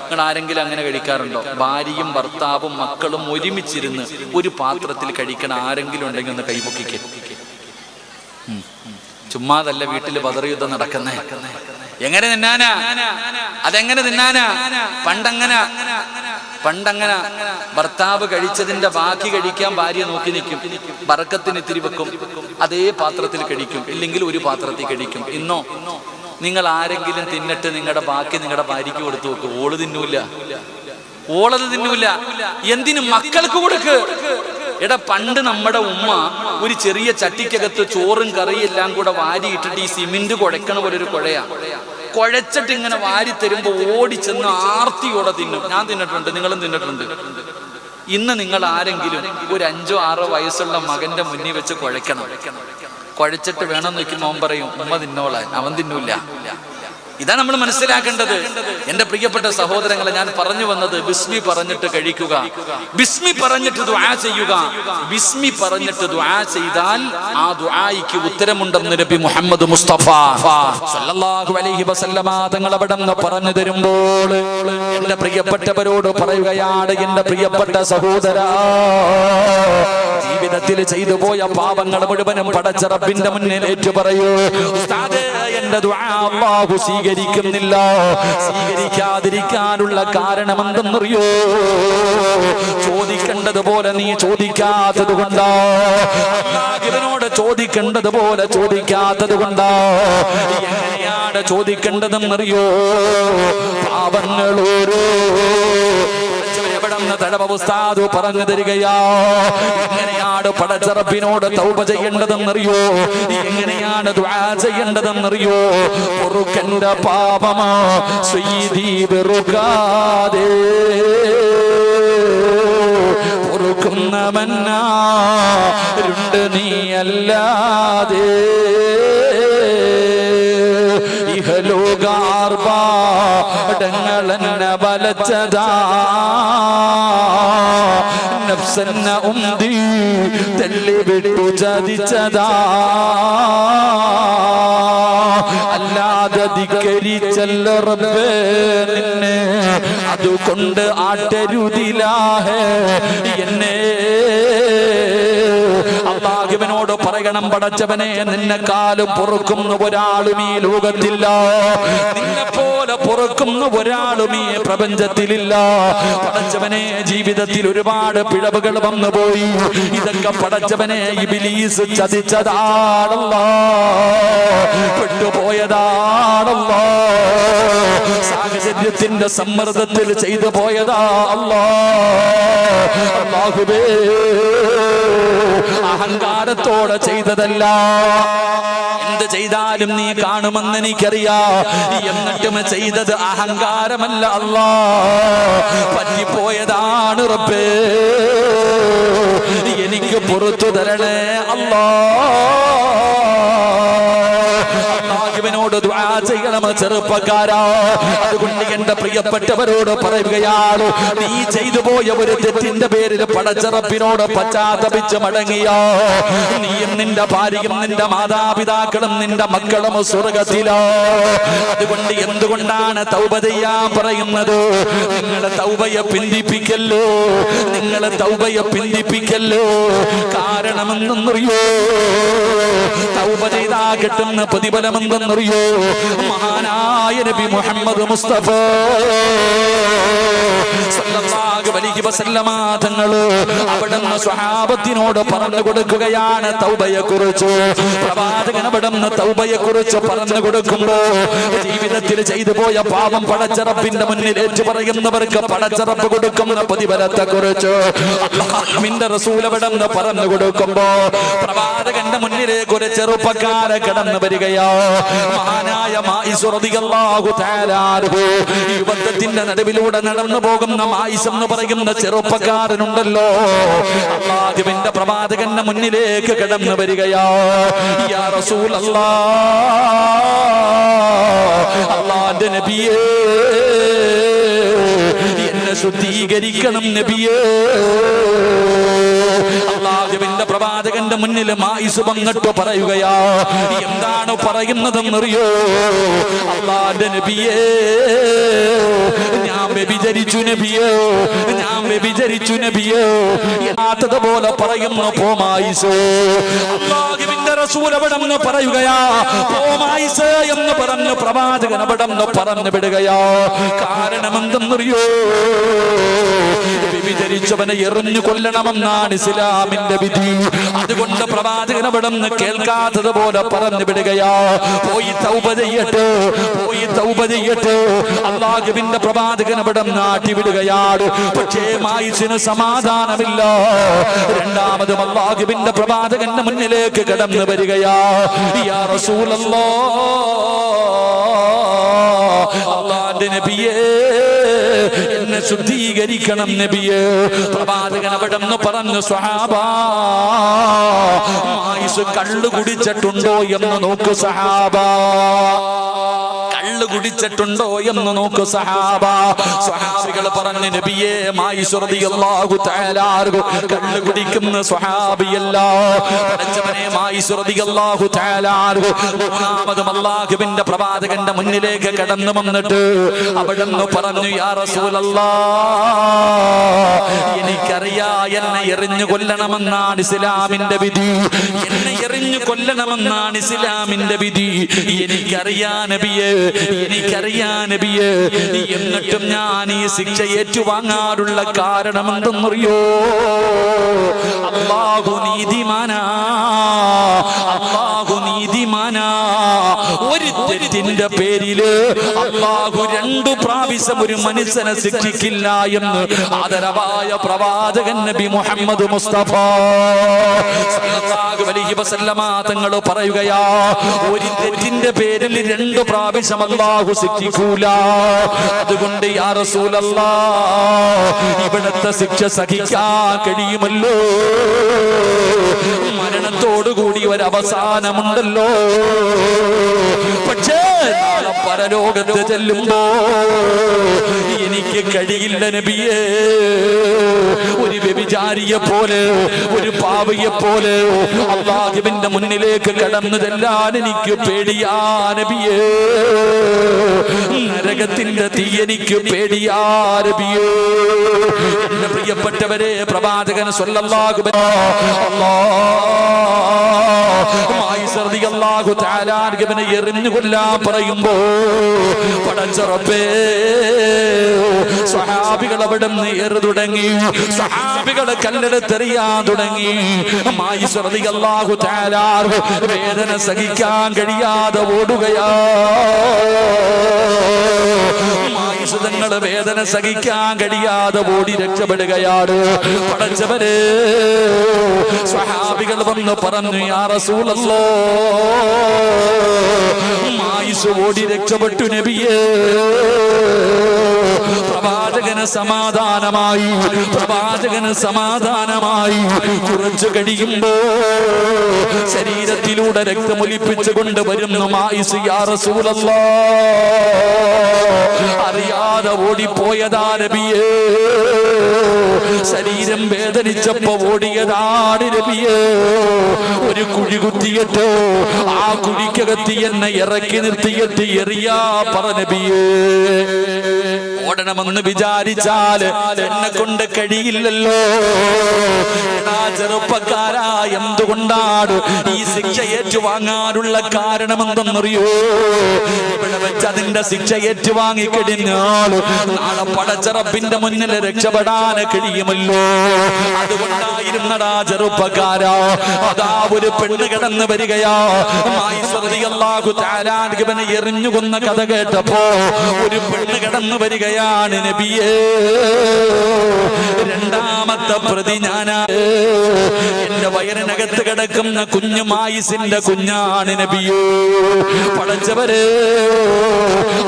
Speaker 1: നിങ്ങൾ ആരെങ്കിലും അങ്ങനെ കഴിക്കാറുണ്ടോ? ഭാര്യയും ഭർത്താവും മക്കളും ഒരുമിച്ചിരുന്ന് ഒരു പാത്രത്തിൽ കഴിക്കണ ആരെങ്കിലും ഉണ്ടെങ്കിൽ ഒന്ന് കൈപൊക്കിക്കേ. ചുമ്മാതല്ല വീട്ടിൽ ബദർ യുദ്ധം നടക്കുന്നേ. എങ്ങനെ തിന്നാനാ? അതെങ്ങനെ തിന്നാനാ? പണ്ടങ്ങനെ ഭർത്താവ് കഴിച്ചതിന്റെ ബാക്കി കഴിക്കാൻ ഭാര്യ നോക്കി നിൽക്കും, ബറക്കത്തിന് ഇത്തിരി വെക്കും, അതേ പാത്രത്തിൽ കഴിക്കും, ഇല്ലെങ്കിൽ ഒരു പാത്രത്തിൽ കഴിക്കും. ഇന്നോ നിങ്ങൾ ആരെങ്കിലും തിന്നിട്ട് നിങ്ങളുടെ ബാക്കി നിങ്ങളുടെ ഭാര്യയ്ക്ക് കൊടുത്തു നോക്ക്, ഓളത് തിന്നൂല. എന്തിനു? മക്കൾക്ക് കൊടുക്ക്. എടാ, പണ്ട് നമ്മുടെ ഉമ്മ ഒരു ചെറിയ ചട്ടിക്കകത്ത് ചോറും കറിയും എല്ലാം കൂടെ വാരി ഇട്ടിട്ട് ഈ സിമെന്റ് കുഴക്കണ പോലെ ഒരു കുഴയാ, കുഴച്ചിട്ട് ഇങ്ങനെ വാരി തരുമ്പോ ഓടിച്ചെന്ന് ആർത്തിയോടെ തിന്നും. ഞാൻ തിന്നിട്ടുണ്ട്, നിങ്ങളും തിന്നിട്ടുണ്ട്. ഇന്ന് നിങ്ങൾ ആരെങ്കിലും ഒരു 5-6 വയസ്സുള്ള മകന്റെ മുന്നിൽ വെച്ച് കുഴച്ചിട്ട് വേണമെന്ന് വെക്കുമ്പോൾ അവൻ പറയും, ഉമ്മ തിന്നോളാൻ, അവൻ തിന്നൂല. ഇതാണ് നമ്മൾ മനസ്സിലാക്കേണ്ടത്. എന്റെ പ്രിയപ്പെട്ട സഹോദരങ്ങളെ, ഞാൻ പറഞ്ഞു വന്നത് ബിസ്മി പറഞ്ഞിട്ട് കഴിക്കുക, ബിസ്മി പറഞ്ഞിട്ട് ദുആ ചെയ്യുക. ബിസ്മി പറഞ്ഞിട്ട് ദുആ ചെയ്താൽ ആ ദുആയിക്ക് ഉത്തരമുണ്ടെന്ന് നബി മുഹമ്മദ് മുസ്തഫ സല്ലല്ലാഹു അലൈഹി വസല്ലമ തങ്ങൾ അവിടെ നിന്ന് പറഞ്ഞു തരുമ്പോൾ എന്റെ പ്രിയപ്പെട്ടവരോട് പറയുകയാണ്, എന്റെ പ്രിയപ്പെട്ട സഹോദരാ, ജീവിതത്തിൽ ചെയ്തു പോയ പാപങ്ങൾ മുഴുവനും പടച്ച റബ്ബിന്റെ മുന്നിൽ ഏറ്റു പറയൂ. ഉസ്താദേ, എന്റെ ദുആ അല്ലാഹു സ്വീകരിക്കുന്നില്ല. സ്വീകരിക്കാതിരിക്കാനുള്ള കാരണം എന്തെന്നറിയോ? ചോദിക്കേണ്ടതുപോലെ നീ ചോദിക്കാത്തത് കൊണ്ടാ. അല്ലാഹുവിനോട് ചോദിക്കേണ്ടതുപോലെ ചോദിക്കാത്തത് കൊണ്ടാ. എങ്ങനെയാണ് ചോദിക്കേണ്ടതെന്നറിയോ? പാപങ്ങളോരോ ഉസ്താദ് പറഞ്ഞു തരികയാ. എങ്ങനെയാണ് പടച്ച റബ്ബിനോട് തൗബ ചെയ്യേണ്ടതെന്നറിയോ? എങ്ങനെയാണ് ദുആ ചെയ്യേണ്ടതെന്നറിയോ? പൊറുക്കന്റെ പാപമാ സയ്യിദി വെറുക്കാതെ പൊറുക്കുന്നവനാരുണ്ട് നീയല്ലാതെ. ഇഹലോകാർഭാടങ്ങളെന്നെ വലച്ചതാ, നഫ്സെന്ന ഉന്തി തള്ളിവിട്ടു ചതിച്ചതാ. അല്ലാതെ ധിക്കരിച്ചല്ല റബ്ബേ നിന്നെ, അതുകൊണ്ട് ആട്ടരുതിലാഹേ എന്നെ. അല്ലാഹുവിനോട് പറയണം, പടച്ചവനെ, നിന്നെക്കാളും പൊറുക്കുന്ന ഒരാളും ഈ ലോകത്തില്ല, നിന്നെ പോലെ പൊറുക്കുന്ന ഒരാളും ഈ പ്രപഞ്ചത്തിലില്ല. പടച്ചവനെ, ജീവിതത്തിൽ ഒരുപാട് പിഴവുകൾ വന്നുപോയി. ഇതൊക്കെ പടച്ചവനെ ഇബ്ലീസ് ചതിച്ചതാണല്ലോ, പെട്ടുപോയതാണല്ലോ, സാഹചര്യത്തിന്റെ സമ്മർദ്ദത്തിൽ ചെയ്തു പോയതാ. അല്ലാഹുവേ, അഹങ്കാരത്തോടെ ചെയ്തതല്ല. എന്ത് ചെയ്താലും നീ കാണുമെന്ന് എനിക്കറിയാ. എന്നിട്ടും ചെയ്തത് അഹങ്കാരമല്ല അല്ലാഹ്, പറ്റിപ്പോയതാണ് റബ്ബേ. പുറത്തു തരണേ അല്ലാ. അല്ലാഹുവിനോട് ദുആ ചെയ്യണം ചെറുപ്പക്കാരാ. അതുകൊണ്ട് എന്റെ പ്രിയപ്പെട്ടവരോട് പറയുകയാണ്, നീ ചെയ്തു പോയ ഒരു തെറ്റിന്റെ പേരിൽ പടച്ചറപ്പിനോട് പശ്ചാത്തപിച്ച് മടങ്ങിയോ, നീയും നിന്റെ ഭാര്യയും നിന്റെ മാതാപിതാക്കളും നിന്റെ മക്കളും സ്വർഗത്തിലോ. അതുകൊണ്ട് എന്തുകൊണ്ടാണ് തൗബ ചെയ്യാൻ പറയുന്നത്? നിങ്ങളെ തൗബയെ പിന്തിപ്പിക്കല്ലോ, നിങ്ങളെ തൗബയെ പിന്തിപ്പിക്കല്ലോ. കാരണമെന്നറിയോ? തൗബ ചെയ്താ കിട്ടുന്ന പ്രതിഫലമെന്തെന്നറിയോ? മഹാനായ നബി മുഹമ്മദ് മുസ്തഫ സല്ലല്ലാഹു അലൈഹി വസല്ലമ തങ്ങള് അവിടുന്ന് സ്വഹാബത്തിനോട് പറഞ്ഞു കൊടുക്കുകയാണ് തൗബയെ കുറിച്ച്. പ്രവാചകൻ അവിടുന്ന് തൗബയെ കുറിച്ച് പറഞ്ഞു കൊടുക്കുമ്പോ ജീവിതത്തിൽ ചെയ്തു പോയ പാപം പടച്ചറപ്പിന്റെ മുന്നിൽ ഏറ്റു പറയുന്നവർക്ക് പടച്ചറപ്പ് കൊടുക്കുന്ന പ്രതിഫലത്തെ കുറിച്ച് അല്ലാഹുവിന്റെ റസൂൽ അവിടുന്ന് പറഞ്ഞു കൊടുക്കുമ്പോ പ്രവാചകന്റെ മുന്നിലേക്ക് ഒരു ചെറുപ്പക്കാരെ കടന്നു വരികയോ. മഹാനായ മായിസ് റളിയല്ലാഹു തആല അൻഹു ഈ യുദ്ധത്തിന്റെ നടുവിലൂടെ നടന്നു പോകുന്ന മായിസ് എന്ന് പറയുന്ന ചെറുപ്പക്കാരനുണ്ടല്ലോ, അല്ലാഹുവിന്റെ പ്രവാചകന്റെ മുന്നിലേക്ക് കടന്നു വരികയോ. യാ റസൂലല്ലാഹ്, അല്ലാഹുവിന്റെ നബിയേ, എന്നെ ശുദ്ധീകരിക്കണം നബിയേ. അല്ലാഹുവിന്റെ പ്രവാചകന്റെ മുന്നിൽ മായിസ് വന്നിട്ട് പറയുകയാ. എന്താണ് പറയുന്നതെന്നറിയോ? അല്ലാഹുവിന്റെ നബിയേ, ഞാൻ വ്യഭിചരിച്ചു നബിയേ, ഞാൻ വ്യഭിചരിച്ചു നബിയേ പോലെ പറയുന്നു പോമായിസ്. അല്ലാഹുവിന്റെ റസൂൽ അവിടെ നിന്ന് പറയുകയാ പോമായിസ് എന്ന് പറഞ്ഞു പ്രവാചകൻ അവിടെ നിന്ന് പറഞ്ഞു വിടുകയാ. കാരണം എന്തെന്നറിയോ? വ്യഭിചരിച്ചവനെ എറിഞ്ഞു കൊല്ലണമെന്നാണ് ഇസ്ലാമിന്റെ വിധി. അതുകൊണ്ട് പ്രവാചകൻ അവിടെ നിന്ന് കേൾക്കാത്തത് പോലെ പറഞ്ഞു വിടുകയാ. പോയി തൗബ ചെയ്യട്ടെ, പോയി തൗബ ചെയ്യട്ടെ. അല്ലാഹുവിന്റെ പ്രവാചകൻ അവിടെ നാട്ടി വിടുകയാണ്. പക്ഷേ മായിസിന് സമാധാനമില്ല. രണ്ടാമതും അല്ലാഹുവിന്റെ പ്രവാചകന്റെ മുന്നിലേക്ക് കടന്നു വരികയാ. യാ റസൂലല്ലാഹ്, അല്ലാഹുവിന്റെ നബിയേ, എന്നെ ശുദ്ധീകരിക്കണം നബിയേ. പ്രവാചകൻ അവിടെ നിന്ന് പറഞ്ഞു സ്വഹാബാ, മായിസ് കള്ളു കുടിച്ചിട്ടുണ്ടോ എന്ന് നോക്കൂ സഹാബാ, കള്ളു കുടിച്ചിട്ടുണ്ടോ എന്ന് നോക്കൂ സഹാബ. സ്വഹാബികൾ പറഞ്ഞു നബിയേ, മായിസ് റളിയല്ലാഹു തആല അൻഹു കള്ളു കുടിക്കുന്ന സ്വഹാബിയല്ല. പടച്ചവനെ, മായിസ് റളിയല്ലാഹു തആല അൻഹു മൂന്നാമതും അല്ലാഹുവിന്റെ പ്രവാചകന്റെ മുന്നിലേക്ക് കടന്നു വന്നിട്ട് അവിടുന്ന് പറഞ്ഞു യാ റസൂലല്ലാഹ്, എനിക്കറിയാ എന്നെ എറിഞ്ഞു കൊല്ലണമെന്നാണ് ഇസ്ലാമിന്റെ വിധി, എന്നെ എറിഞ്ഞു കൊല്ലണമെന്നാണ് ഇസ്ലാമിന്റെ വിധി. എനിക്കറിയാ നബിയേ, എനിക്കറിയാ നബിയേ. എന്നിട്ടും ഞാൻ ഈ ശിക്ഷ ഏറ്റുവാങ്ങാനുള്ള കാരണം എന്തെന്നറിയോ? അല്ലാഹു നീതിമാനാ, അല്ലാഹു നീതിമാനാ. ഒരു തെറ്റിന്റെ പേരില് അല്ലാഹു 2 പ്രാവശ്യം ഒരു മനുഷ്യനെ ശിക്ഷിക്കില്ല എന്ന് ആദരവായ പ്രവാചകൻ നബി മുഹമ്മദ് മുസ്തഫ സല്ലല്ലാഹു അലൈഹി വസല്ലമ തങ്ങൾ പറയുകയാ, ഒരു തെറ്റിന്റെ പേരിൽ 2 പ്രാവശ്യം അല്ലാഹു ശിക്ഷിക്കൂല. അതുകൊണ്ട് യാ റസൂലല്ലാഹ്, ഇവിടത്തെ ശിക്ഷ സഹിക്കാൻ കഴിയുമല്ലോ? മരണത്തോടുകൂടി ഒരു അവസാനമുണ്ടല്ലോ. പക്ഷേ നാളെ പരലോകത്ത് ചെല്ലുമ്പോ എനിക്ക് കഴിയില്ല നബിയേ. ഒരു വ്യഭിചാരിയെ പോലെ, ഒരു പാപിയെ പോലെ അല്ലാഹുവിന്റെ മുന്നിലേക്ക് കടന്നു ചെല്ലാൻ എനിക്ക് പേടിയാ നബിയേ. നരകത്തിന്റെ തീ എനിക്ക് പേടിയാ നബിയേ. എന്റെ പ്രിയപ്പെട്ടവരെ, പ്രവാചകൻ സ്വല്ലല്ലാഹു അലൈഹി വസല്ലം എറിഞ്ഞു കൊല്ലാൻ പറയുമ്പോ പടച്ച റബ്ബേ, സ്വഹാബികൾ അവിടെ നിന്ന് ഏറ് തുടങ്ങി, സ്വഹാബികളെ കല്ലെടുത്തെറിയാൻ തുടങ്ങി. മായിസ് റളിയല്ലാഹു തആല വേദന സഹിക്കാൻ കഴിയാതെ ഓടുകയാ. മായിസ് തങ്ങളുടെ വേദന സഹിക്കാൻ കഴിയാതെ ഓടി രക്ഷപ്പെടുകയാണ്. പടച്ചവരെ, സ്വഹാബികൾ വന്ന് പറഞ്ഞു യാ റസൂലല്ലാഹ്, മായിസ് ഓടി രക്ഷപ്പെട്ടു നബിയേ. പ്രവാചകന് സമാധാനമായി, പ്രവാചകന് സമാധാനമായി. കുറച്ചു കഴിയുമ്പോ ശരീരത്തിലൂടെ രക്തമൊലിപ്പിച്ചു കൊണ്ടുവരുന്നു മായിസ്. യാ റസൂലല്ലാഹ്, അറിയാതെ ഓടിപ്പോയതാ നബിയേ. ശരീരം വേദനിച്ചപ്പോ ഓടിയതാണ് നബിയേ. ഒരു കുഴി കുത്തിയിട്ട് ആ കുഴിക്കകത്തി എന്നെ ഇറക്കി നിർത്തിയിട്ട് എറിയാ പറ നബിയേ. ഓടണമെന്ന് വിചാരിച്ചാൽ എന്നെ കൊണ്ട് കഴിയില്ലല്ലോ. ചെറുപ്പക്കാരാ, എന്തുകൊണ്ടാണ് ഈ ശിക്ഷ ഏറ്റുവാങ്ങാനുള്ള കാരണമെന്തെന്നറിയോ? ഇവിടെ വെച്ച് അതിന്റെ ശിക്ഷ ഏറ്റുവാങ്ങിക്കഴിഞ്ഞാൽ നാളെ പടച്ചറപ്പിന്റെ മുന്നിൽ രക്ഷപ്പെടാൻ കഴിയുമല്ലോ. അതുകൊണ്ടായിരുന്നടാ ചെറുപ്പക്കാരാ, അതാ ഒരു പെണ്ണ് കിടന്നു വരികയാ. ഇവനെ എറിഞ്ഞു കൊന്ന കഥ കേട്ടപ്പോ ഒരു പെണ്ണ് കിടന്നു വരികയാണ് നബിയേ. രണ്ടാമത്തെ പ്രതി ഞാനാ. എന്റെ വയറിനകത്ത് കിടക്കുന്ന കുഞ്ഞു മായിസിന്റെ കുഞ്ഞാണ് നബിയേ. പടച്ചവരെ,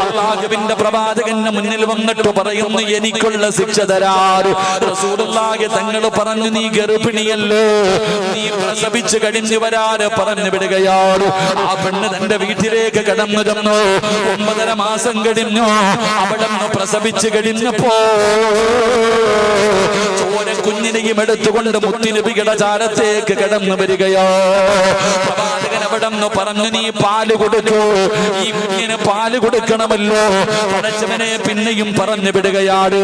Speaker 1: അല്ലാഹുവിന്റെ പ്രവാചകന്റെ മുന്നിൽ വന്നിട്ട് പറയുന്നു, എനിക്കുള്ള ശിക്ഷ തരാറ്. റസൂലുള്ളാഹി തങ്ങൾ പറഞ്ഞു, നീ ഗർഭിണിയല്ലോ, നീ പ്രസവിച്ചു കഴിഞ്ഞു വരാറ് പറഞ്ഞു വിടുകയാണ്. ആ പെണ്ണ് തന്റെ വീട്ടിലേക്ക് കടന്നു ചെന്നു. 9.5 മാസം കഴിഞ്ഞു. അവിടെ നിന്ന് പ്രസവിച്ചു കഴിഞ്ഞപ്പോ ചോര കുഞ്ഞിനെയും എടുത്തുകൊണ്ട് മുത്തുനബിയുടെ ചാരത്തേക്ക് കടന്നു വരികയോ. പ്രവാചകൻ അവിടെ നിന്ന് പറഞ്ഞു, നീ പാല് കൊടുക്കൂ, ഈ കുഞ്ഞിന് പാല് കൊടുക്കണമല്ലോ. പടച്ചവനെ പിന്നെയും പറഞ്ഞു വിടുകയാണ്.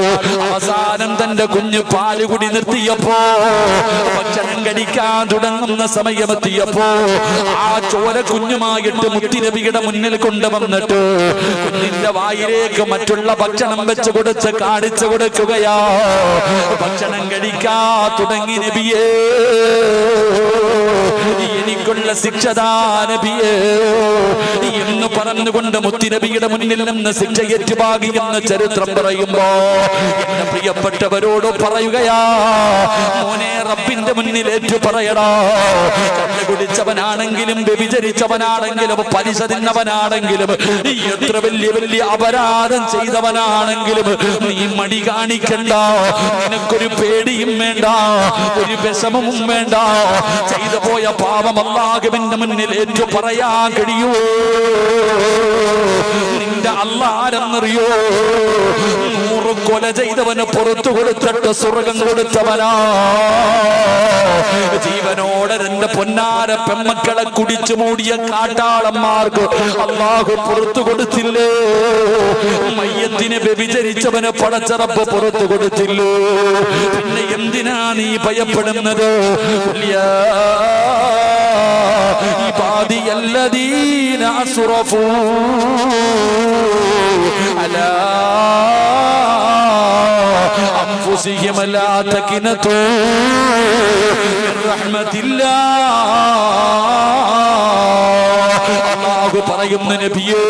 Speaker 1: അവസാനം തന്റെ കുഞ്ഞ് പാല് കുടി നിർത്തിയപ്പോ, ഭക്ഷണം കഴിക്കാൻ തുടങ്ങുന്ന സമയമെത്തിയപ്പോ ആ ചോര കുഞ്ഞുമായിട്ട് മുത്തുനബിയുടെ മുന്നിൽ കൊണ്ടുവന്നിട്ട് കുഞ്ഞിന്റെ വായിലേക്ക് മറ്റുള്ള ഭക്ഷണം വെച്ച് കൊടുത്ത് കാണിച്ചു കൊടുക്കുകയാ. ഭക്ഷണം കഴിക്കാ തുടങ്ങി നബിയേ. എനിക്കുള്ള ശിക്ഷതാ നബിയേ എന്ന് പറഞ്ഞുകൊണ്ട് മുത്തുനബിയുടെ മുന്നിൽ നിന്ന് ശിക്ഷ ഏറ്റുവാങ്ങി എന്ന് ചരിത്രം പറയുമ്പോ എന്റെ പ്രിയപ്പെട്ടവരോട് പറയുകയാ, മോനെ, റബ്ബിന്റെ മുന്നിൽ ഏറ്റു പറയടാ. കള്ളു കുടിച്ചവനാണെങ്കിലും വ്യഭിചരിച്ചവനാണെങ്കിലും പലിശ തിന്നവനാണെങ്കിലും എത്ര വലിയ വലിയ അപരാധം ചെയ്തവനാണെങ്കിലും നീ മടി കാണിക്കണ്ട. നിനക്കൊരു പേടിയും വേണ്ട, ഒരു വിഷമവും വേണ്ട. ചെയ്തു പോയ പാപം അല്ലാഹുവിന്റെ മുന്നിൽ ഏറ്റു പറയാൻ കഴിയൂ. നിന്റെ അല്ലാഹ് ആരെന്നറിയോ? 100 കൊല ചെയ്തവന് പുറത്തു കൊടുത്തിട്ട് സ്വർഗം കൊടുത്തവനാ. ജീവനോടെ എന്റെ പൊന്നാര പെമ്മക്കളെ കുടിച്ചു മൂടിയ കാട്ടാളന്മാർക്ക് അല്ലാഹു പുറത്തു കൊടുത്തില്ലേ? മയ്യത്തിനെ വ്യഭിചരിച്ചവന് പടച്ചറപ്പ് പുറത്തു കൊടുത്തില്ലോ? പിന്നെ എന്തിനാ നീ ഭയപ്പെടുന്നത്? ഇബാദിയല്ലദീന അസ്റഫൂ അലാ അൻഫുസിഹിം ലാ തഖ്നതൂ മിർ റഹ്മത്തില്ലാഹ്. അല്ലാഹു പറയുന്നു, നബിയേ,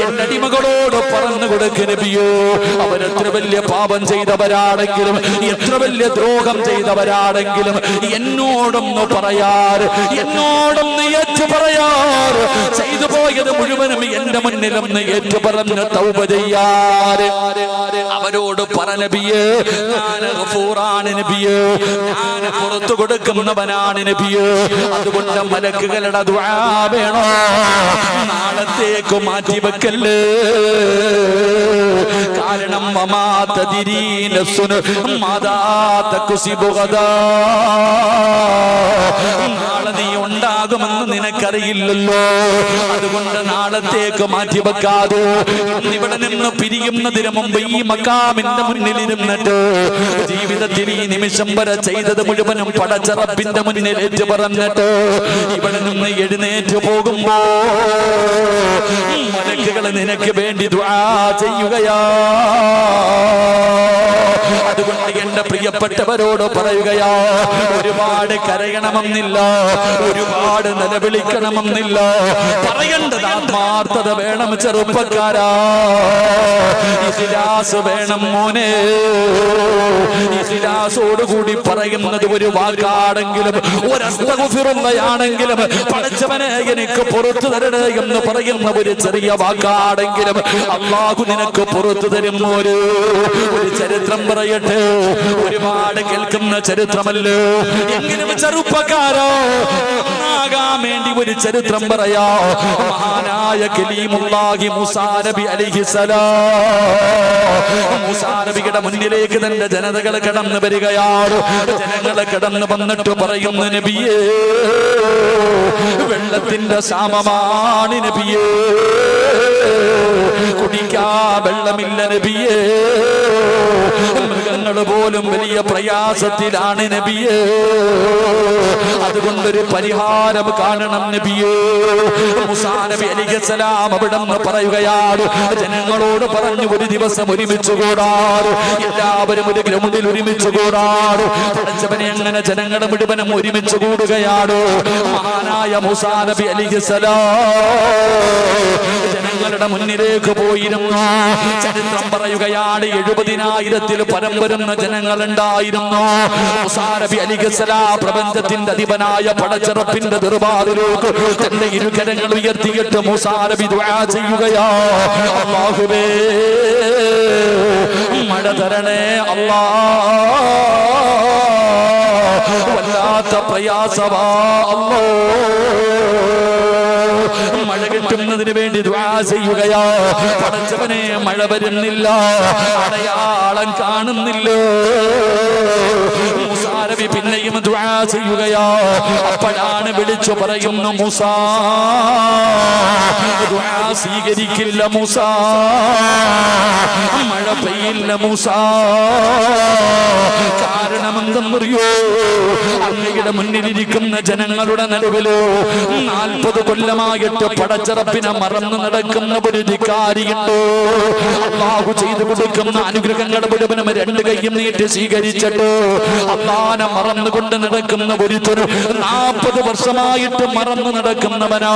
Speaker 1: എന്റെ അടിമകളോട് പറഞ്ഞു കൊടുക്ക് നബിയേ, അവരെത്ര വലിയ പാപം ചെയ്തവരാണെങ്കിലും എത്ര വലിയ ദ്രോഹം ചെയ്തവരാണെങ്കിലും എന്നോടൊന്ന് പറയാറ്, എന്നോടൊന്ന് ഏറ്റു പറയാറ്. ചെയ്തു പോയത് മുഴുവനും എന്റെ മുന്നിലൊന്ന് ഏറ്റു പറഞ്ഞ് തൗബ ചെയ്യാറ്. അവരോട് പറ നബിയേ, ഞാൻ ഗഫൂറാണ് നബിയേ, ഞാൻ പുറത്തു കൊടുക്കുന്നവനാണ് നബിയേ. അതുകൊണ്ട് മലക്കുകളുടെ ദുആ വേണോ? നാളത്തേക്ക് മാറ്റിവെക്കല്ലേ. കാരണം വമാ തദ്രീ നഫ്സുൻ മാദാ തക്സിബു ഗദാ. നാളെ നീ ഉണ്ടാകുമെന്ന് നിനക്കറിയില്ലല്ലോ. അതുകൊണ്ട് നാളത്തേക്ക് മാറ്റിവെക്കാതെ ഇവിടെ നിന്ന് പിരിയുന്നതിന് മുമ്പ് ഈ മക്കാമിന്റെ മുന്നിൽ ഇരുന്നിട്ട് ജീവിതത്തിൽ ഈ നിമിഷം വരെ ചെയ്തത് മുഴുവനും പടച്ച റബ്ബിന്റെ മുന്നിൽ ഏറ്റു പറഞ്ഞിട്ട് ഇവിടെ നിന്ന് എഴുന്നേറ്റ് പോകുമ്പോ മലക്കുകൾ നിനക്ക് വേണ്ടി ദുആ ചെയ്യുകയാ. അതുകൊണ്ട് എന്റെ പ്രിയപ്പെട്ടവരോട് പറയുകയാ, ഒരുപാട് കരയണമെന്നില്ല, ഒരുപാട് നിലവിളിക്കണമെന്നില്ല, പറയേണ്ടത് ആത്മാർത്ഥത വേണം ചെറുപ്പക്കാരാ, ഇഖ്ലാസ് വേണം മോനെ. ഇഖ്ലാസോടുകൂടി പറയുന്നത് ഒരു വാക്കാണെങ്കിലും ഒരസ്തഗ്ഫിറുള്ളയാണെങ്കിലും പടച്ചവനെ എനിക്ക് പുറത്തു തരണേ എന്ന് പറയുന്ന ഒരു ചെറിയ വാക്കാണെങ്കിലും അല്ലാഹു നിനക്ക് പുറത്തു തരും. ഒരു ചരിത്രം പറയട്ടെ, ഒരുപാട് കേൾക്കുന്ന ചരിത്രമല്ലോ, എങ്കിലും ചെറുപ്പക്കാരോ ആകാൻ വേണ്ടി ഒരു ചരിത്രം പറയാ. മഹാനായ കലീമുല്ലാഹി മൂസാ നബി അലൈഹിസ്സലാം, മൂസാ നബിയുടെ മുന്നിലേക്ക് തന്റെ ജനതകൾ കടന്നു വരികയാണ്. ജനങ്ങളെ കടന്നു വന്നിട്ട് പറയുന്നു, നബിയേ വെള്ളത്തിന്റെ ക്ഷാമമാണ് നബിയേ, കുടിക്കാ വെള്ളമില്ല നബിയേ, മൃഗങ്ങൾ പോലും വലിയ പ്രയാസത്തിലാണ് നബിയേ, അതുകൊണ്ടൊരു പരിഹാരം കാണണം നബിയേ. മൂസാ നബി അലൈഹിസ്സലാം അവിടെ നിന്ന് പറയുകയാണ്, ജനങ്ങളോട് പറഞ്ഞു ഒരു ദിവസം ഒരുമിച്ച് കൂടാറ്, എല്ലാവരും ഒരു ഗ്രൗണ്ടിൽ ഒരുമിച്ച് കൂടാറ്. പഠിച്ചവനെ അങ്ങനെ ജനങ്ങൾ മുഴുവനും ഒരുമിച്ച് കൂടുകയാണ്. മഹാനായ മൂസാ നബി അലൈഹിസ്സലാം ജനങ്ങളുടെ മുന്നിലേക്ക് പോയിരുന്നു. ചരിത്രം പറയുകയാണ്, 70,000-ൽ പരം വരുന്ന ജനങ്ങളുണ്ടായിരുന്നു. മൂസാ നബി അലൈഹിസ്സലാം പ്രപഞ്ചത്തിന്റെ അധിപനായ പടച്ചറപ്പിന്റെ ദർബാറിലേക്ക് തന്റെ ഇരുകരങ്ങൾ ഉയർത്തിയിട്ട് മൂസാ നബി ദുആ ചെയ്യുകയാ, അല്ലാഹുവേ മഴ തരണേ അല്ലാഹ്, വല്ലാത്ത പ്രയാസമാ അല്ലാഹ്, മഴ കിട്ടുന്നതിന് വേണ്ടി ദുആ ചെയ്യുകയാ. പടച്ചവനെ മഴ വരുന്നില്ല, അടയാളം കാണുന്നില്ല. മൂസാ നബി പിന്നെയും ദുആ ചെയ്യുകയാ. അപ്പോഴാണ് വിളിച്ചു പറയുന്നു, മൂസാ ദുആ സ്വീകരിക്കില്ല മൂസാ, മഴ പെയ്യില്ല മൂസാ. കാരണം എന്തെന്നറിയോ, അങ്ങയുടെ മുന്നിലിരിക്കുന്ന ജനങ്ങളുടെ നടുവിലോ 40 കൊല്ലമായിട്ട് പടച്ചറപ്പിനെ മറന്നു നടക്കുന്ന ഒരു ധിക്കാരിയുണ്ട്. അല്ലാഹു ചെയ്തു കൊടുക്കുന്ന അനുഗ്രഹങ്ങൾ മുഴുവനും 2 കൈയും നീട്ടി സ്വീകരിച്ചിട്ട് അല്ലാഹനെ മറന്നുകൊണ്ട് നടക്കുന്ന ഒരുത്തനും 40 വർഷമായിട്ട് മറന്നു നടക്കുന്നവനോ,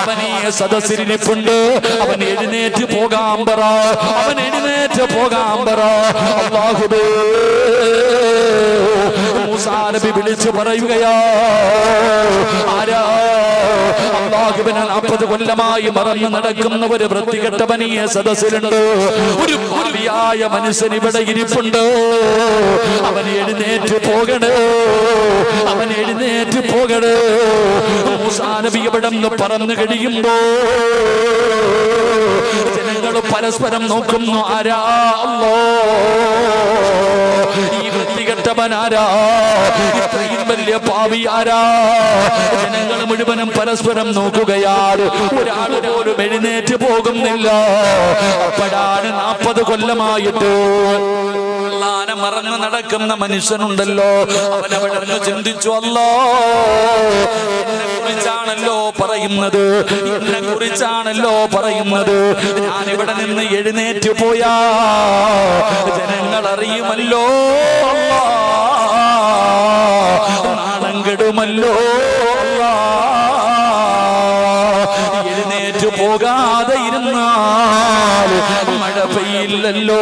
Speaker 1: അവനെ സദസ്സിലിരിപ്പുണ്ട്. അവൻ എഴുന്നേറ്റ് പോകാൻ പറ, അവൻ എഴുന്നേറ്റ് പോകാൻ പറ. അല്ലാഹുവേ മൂസാ നബി വിളിച്ചു പറയുകയാ, ആരാ? അല്ലാഹുവിനെ 40 കൊല്ലമായി മറന്നു നടക്കുന്ന ഒരു വൃത്തികെട്ടവൻ ഈ സദസ്സിലുണ്ട്. ഒരു ഭാവിയായ മനുഷ്യൻ ഇവിടെ ഇരിപ്പുണ്ട്. അവൻ എഴുന്നേറ്റ് പോകണേ, അവൻ എഴുന്നേറ്റ് പോകണേ. മൂസാ നബി ഇവിടെ നിന്ന് പറന്നു കഴിയുമ്പോ ജനങ്ങൾ പരസ്പരം നോക്കുന്നു, ആരാ? അല്ലാഹ്, ഈ വൃത്തികെട്ടവൻ ആരാ? ഇത്രയും വലിയ പാവി ആരാ? ജനങ്ങൾ മുഴുവനും പരസ്പരം നോക്കുകയാണ്. ഒരാൾ പോലും എഴുന്നേറ്റ് പോകുന്നില്ല. അപ്പോഴാണ് 40 കൊല്ലമായിട്ട് അല്ലാഹനെ മറന്നു നടക്കുന്ന മനുഷ്യനുണ്ടല്ലോ, അവനവിടെ ചിന്തിച്ചു, അല്ലാഹ് എന്നെ കുറിച്ചാണല്ലോ പറയുന്നത്, എന്നെ കുറിച്ചാണല്ലോ പറയുന്നത്. ഞാനിവിടെ നിന്ന് എഴുന്നേറ്റ് പോയാ ജനങ്ങൾ അറിയുമല്ലോ, നാണം കെടുമല്ലോ. എഴുന്നേറ്റ് പോകാതെ ഇരുന്നാൽ മഴ പെയ്യില്ലല്ലോ.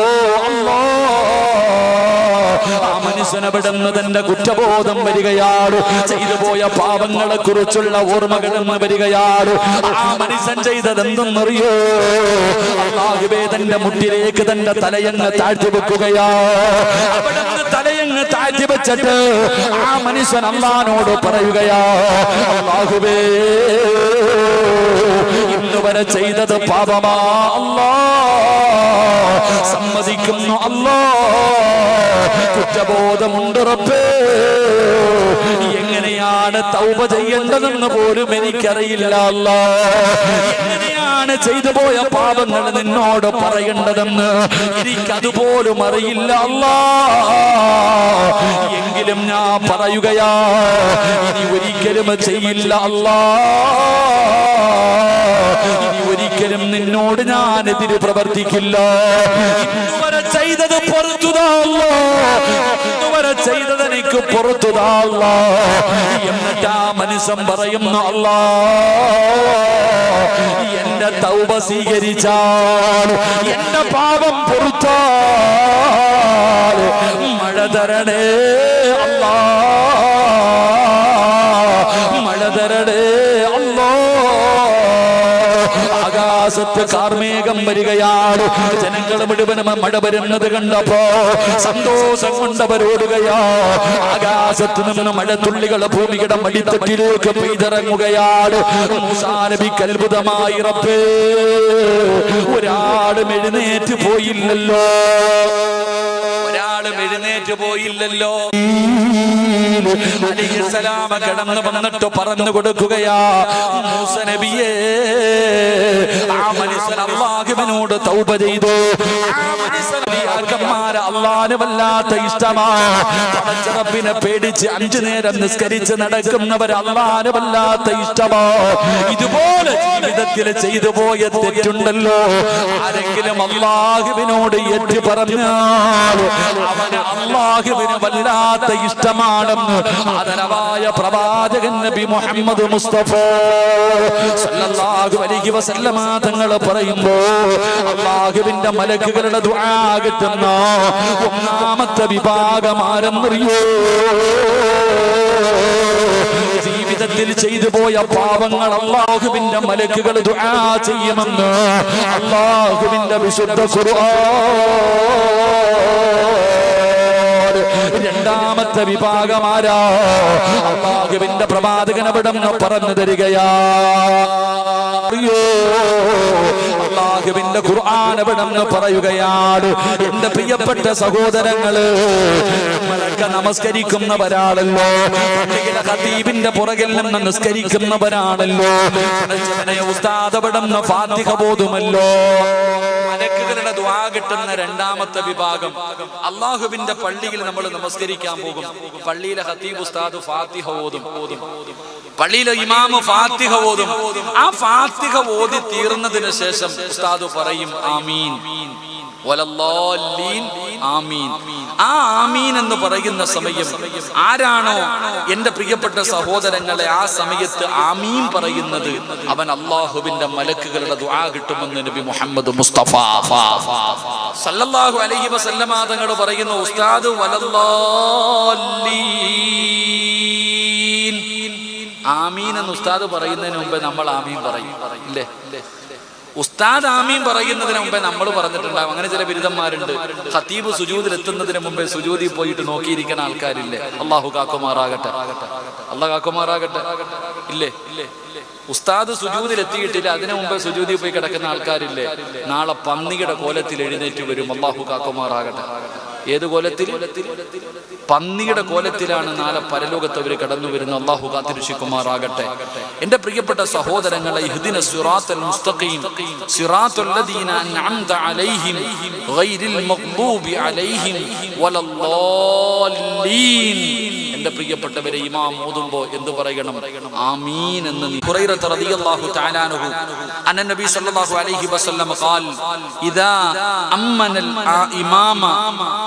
Speaker 1: ആ മനുഷ്യനവിടുന്ന് തന്റെ കുറ്റബോധം വരികയാണ്. ചെയ്തു പോയ പാപങ്ങളെ കുറിച്ചുള്ള ഓർമ്മകളെന്ന് വരികയാണ്. ആ മനുഷ്യൻ ചെയ്തത് എന്തെന്നറിയോ? അല്ലാഹുവേ തന്റെ മുട്ടിലേക്ക് തന്റെ തലയങ്ങ് താഴ്ത്തി വെക്കുകയാ. അവിടുന്ന് തലയങ്ങ് താഴ്ത്തി വെച്ചിട്ട് ആ മനുഷ്യൻ അല്ലാഹുവോട് പറയുകയാ, അല്ലാഹുവേ ഇന്നുവരെ ചെയ്തത് പാപമാ അല്ലാഹ്, സമ്മതിക്കുന്നു അല്ലാഹ്, കുറ്റബോധമുണ്ട് റബ്ബേ. എങ്ങനെയാണ് തൗബ ചെയ്യേണ്ടതെന്ന് പോലും എനിക്കറിയില്ല അല്ലാഹ്. എങ്ങനെയാണ് ചെയ്തു പോയ പാപങ്ങൾ നിന്നോട് പറയേണ്ടതെന്ന് എനിക്കതുപോലും അറിയില്ല അല്ലാഹ്. എങ്കിലും ഞാൻ പറയുകയാ, ഇനി ഒരിക്കലും ചെയ്യില്ല അല്ലാഹ്. ഇനി ഒരിക്കലും നിന്നോട് ഞാൻ എതിര് പ്രവർത്തിക്കില്ല. ഇന്നുവരെ ചെയ്തത് പൊറുത്തുതാ അല്ലാഹ്, ചെയ്തത് എനിക്ക് പുറത്തു താ അല്ലാഹ്. എന്നിട്ട് ആ മനുഷ്യൻ പറയുന്നു, അല്ലാഹ് എന്റെ തൗബ സ്വീകരിച്ചാൽ, എന്റെ പാപം പൊറുത്താൽ മഴ തരണേ അല്ലാഹ്, മഴ തരണേ അല്ലാഹ്. ആകാശത്ത് കാർമേഘം വരികയാണ്. ജനങ്ങൾ മുഴുവനും മഴ വരുന്നത് കണ്ടപ്പോ സന്തോഷം കൊണ്ടവരോടുകയാ. ആകാശത്ത് നിന്ന് മഴത്തുള്ളികൾ ഭൂമിയുടെ മടിത്തട്ടിലേക്ക് പെയ്തിറങ്ങുകയാണ്. മൂസാ നബിക്ക് അത്ഭുതമായി, റബ്ബേ ഒരാളും എഴുന്നേറ്റ് പോയില്ലല്ലോ, ഒരാളും എഴുന്നേറ്റ് പോയില്ലല്ലോ. അലൈഹിസ്സലാം കടന്നു വന്നിട്ട് പറഞ്ഞു കൊടുക്കുകയാ, മൂസ നബിയേ ആ മനുഷ്യൻ അല്ലാഹുവിനോട് തൗബ ചെയ്തു. ആ മനുഷ്യന്മാരെ അല്ലാഹുവിന് വല്ലാത്ത ഇഷ്ടമാ. പടച്ച റബ്ബിനെ പേടിച്ച് 5 നേരം നിസ്കരിച്ച് നടക്കുന്നവർ അല്ലാഹുവിന് വല്ലാത്ത ഇഷ്ടമാ. ഇതുപോലെ ജീവിതത്തിൽ ചെയ്തു പോയ തെറ്റുണ്ടല്ലോ, ആരെങ്കിലും അല്ലാഹുവിനോട് ഏറ്റു പറഞ്ഞാൽ അവന് അല്ലാഹുവിന് വല്ലാത്ത ഇഷ്ടമാണെന്ന് ആദരവായ പ്രവാചകൻ നബി മുഹമ്മദ് മുസ്തഫ സല്ലല്ലാഹു അലൈഹി വസല്ലമ തങ്ങൾ പറയുമ്പോ അല്ലാഹുവിന്റെ മലക്കുകളുടെ ദുആ കിട്ടുന്ന ഒന്നാമത്തെ വിഭാഗം ആരെന്നറിയോ? ജീവിതത്തിൽ ചെയ്തു പോയ പാപങ്ങൾ അല്ലാഹുവിന്റെ മലക്കുകൾ ദുആ ചെയ്യുമെന്ന് അല്ലാഹുവിന്റെ വിശുദ്ധ ഖുർആൻ. രണ്ടാമത്തെ വിഭാഗമാരാ? അല്ലാഹുവിന്റെ പ്രവാചകൻ അവിടെ പറഞ്ഞു തരികയാ. അല്ലാഹുവിന്റെ ഖുർആൻ അവിടെ പറയുകയാണ്, എന്റെ പ്രിയപ്പെട്ട സഹോദരങ്ങള്, നമ്മളൊക്കെ നമസ്കരിക്കുന്നവരാണല്ലോ, പള്ളിയിലെ ഖതീബിന്റെ പുറകിൽ നിന്ന് നിസ്കരിക്കുന്നവരാണല്ലോ. ഉസ്താദ് അവിടെ ഫാത്തിഹ ഓതുമല്ലോ. മലക്കുകളുടെ ദുആ കിട്ടുന്ന രണ്ടാമത്തെ വിഭാഗം അല്ലാഹുവിന്റെ പള്ളിയിൽ നമ്മൾ നമസ്കരിക്കാൻ പോകും. പള്ളിയിലെ ഖതീബ് ഉസ്താദ് ഫാത്തിഹ ഓതും, പള്ളിയിലെ ഇമാമ് ഫാത്തിഹ ഓതും. ആ ഫാത്തിഹ ഓതി തീർന്നതിന് ശേഷം ഉസ്താദ് പറയും ആമീൻ വലല്ലാലീൻ ആമീൻ. ആ ആമീൻ എന്ന് പറയുന്ന സമയം ആരാണോ എന്റെ പ്രിയപ്പെട്ട സഹോദരങ്ങളെ ആ സമയത്ത് ആമീൻ പറയുന്നത്, അവൻ അല്ലാഹുവിന്റെ മലക്കുകളുടെ ദുആ കിട്ടുമെന്ന് നബി മുഹമ്മദ് മുസ്തഫ സല്ലല്ലാഹു അലൈഹി വസല്ലമ തങ്ങൾ പറയുന്നു, ഉസ്താദ് വലല്ലാലീൻ ആമീൻ എന്ന് ഉസ്താദ് പറയുന്നതിന് മുമ്പേ നമ്മൾ ആമീൻ പറയും, ഇല്ലേ? ഉസ്താദ് ആമീൻ പറയുന്നതിന് മുമ്പേ നമ്മൾ പറഞ്ഞിട്ടുണ്ടാകും. അങ്ങനെ ചില ബിരുദന്മാരുണ്ട്, ഖതീബ് സുജൂദിൽ എത്തുന്നതിന് മുമ്പേ സുജൂദിൽ പോയിട്ട് നോക്കിയിരിക്കുന്ന ആൾക്കാരില്ലേ? അല്ലാഹു കാക്കുമാറാകട്ടെ, അല്ലാഹു കാക്കുമാറാകട്ടെ. ഇല്ലേ? ഉസ്താദ് സുജൂദിൽ എത്തിയിട്ടില്ല, അതിനു മുമ്പേ സുജൂദിൽ പോയി കിടക്കുന്ന ആൾക്കാരില്ലേ? നാളെ പന്നിയുടെ കോലത്തിൽ എഴുന്നേറ്റ് വരും. അല്ലാഹു കാക്കുമാറാകട്ടെ. ഏത് കോലത്തിൽ? പന്നിയുടെ കോലത്തിലാണ് നാളെ പരലോകത്ത് അവർ കടന്നു വരുന്ന. അല്ലാഹു കാത്തിരക്ഷിക്കുമാറാകട്ടെ. എന്റെ പ്രിയപ്പെട്ട സഹോദരങ്ങളെ, ഇഹ്ദിനസ് സിറാത്തൽ മുസ്തഖീം സിറാത്തുൽ ലദീന അൻഅംത അലൈഹിം ഗൈറിൽ മഗ്ദൂബി അലൈഹിം വലല്ലാലീൻ. എന്റെ പ്രിയപ്പെട്ടവരെ, ഇമാം ഓതുമ്പോൾ എന്ത് പറയണം? ആമീൻ എന്ന്. ഹുറൈറ റളിയല്ലാഹു തആല അൻഹു അന്ന നബി സല്ലല്ലാഹു അലൈഹി വസല്ലം ഖാൽ ഇദാ അമ്മനൽ ഇമാമ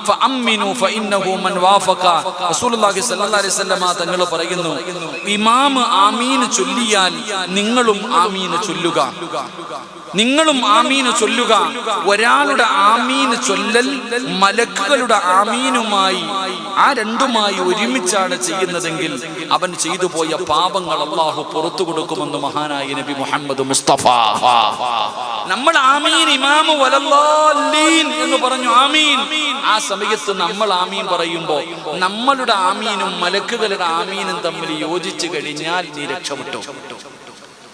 Speaker 1: ഫഅമ്മിനു ഫഇന്നഹു മൻ വാഫഖ. റസൂലുള്ളാഹി സ്വല്ലല്ലാഹു അലൈഹി വസല്ലം തങ്ങൾ പറയുന്നു, ഇമാം ആമീൻ ചൊല്ലിയാൽ നിങ്ങളും ആമീൻ ചൊല്ലുക, നിങ്ങളും ആമീൻ ചൊല്ലുക. ഒരാളുടെ ആമീൻ ചൊല്ലൽ മലക്കുകളുടെ ആമീനുമായി, ആ രണ്ടുമായി ഒരുമിച്ചാണ് ചെയ്യുന്നതെങ്കിൽ അവൻ ചെയ്തു പോയ പാപങ്ങൾ അല്ലാഹു പുറത്തു കൊടുക്കുമെന്ന് മഹാനായ നബി മുഹമ്മദ് മുസ്തഫ. നമ്മൾ ആമീൻ ഇമാമു വലല്ലാലീൻ എന്ന് പറഞ്ഞു, ആമീൻ. ആ സമയത്ത് നമ്മൾ ആമീൻ പറയുമ്പോ നമ്മളുടെ ആമീനും മലക്കുകളുടെ ആമീനും തമ്മിൽ യോജിച്ചു കഴിഞ്ഞാൽ നീ രക്ഷപ്പെട്ടു.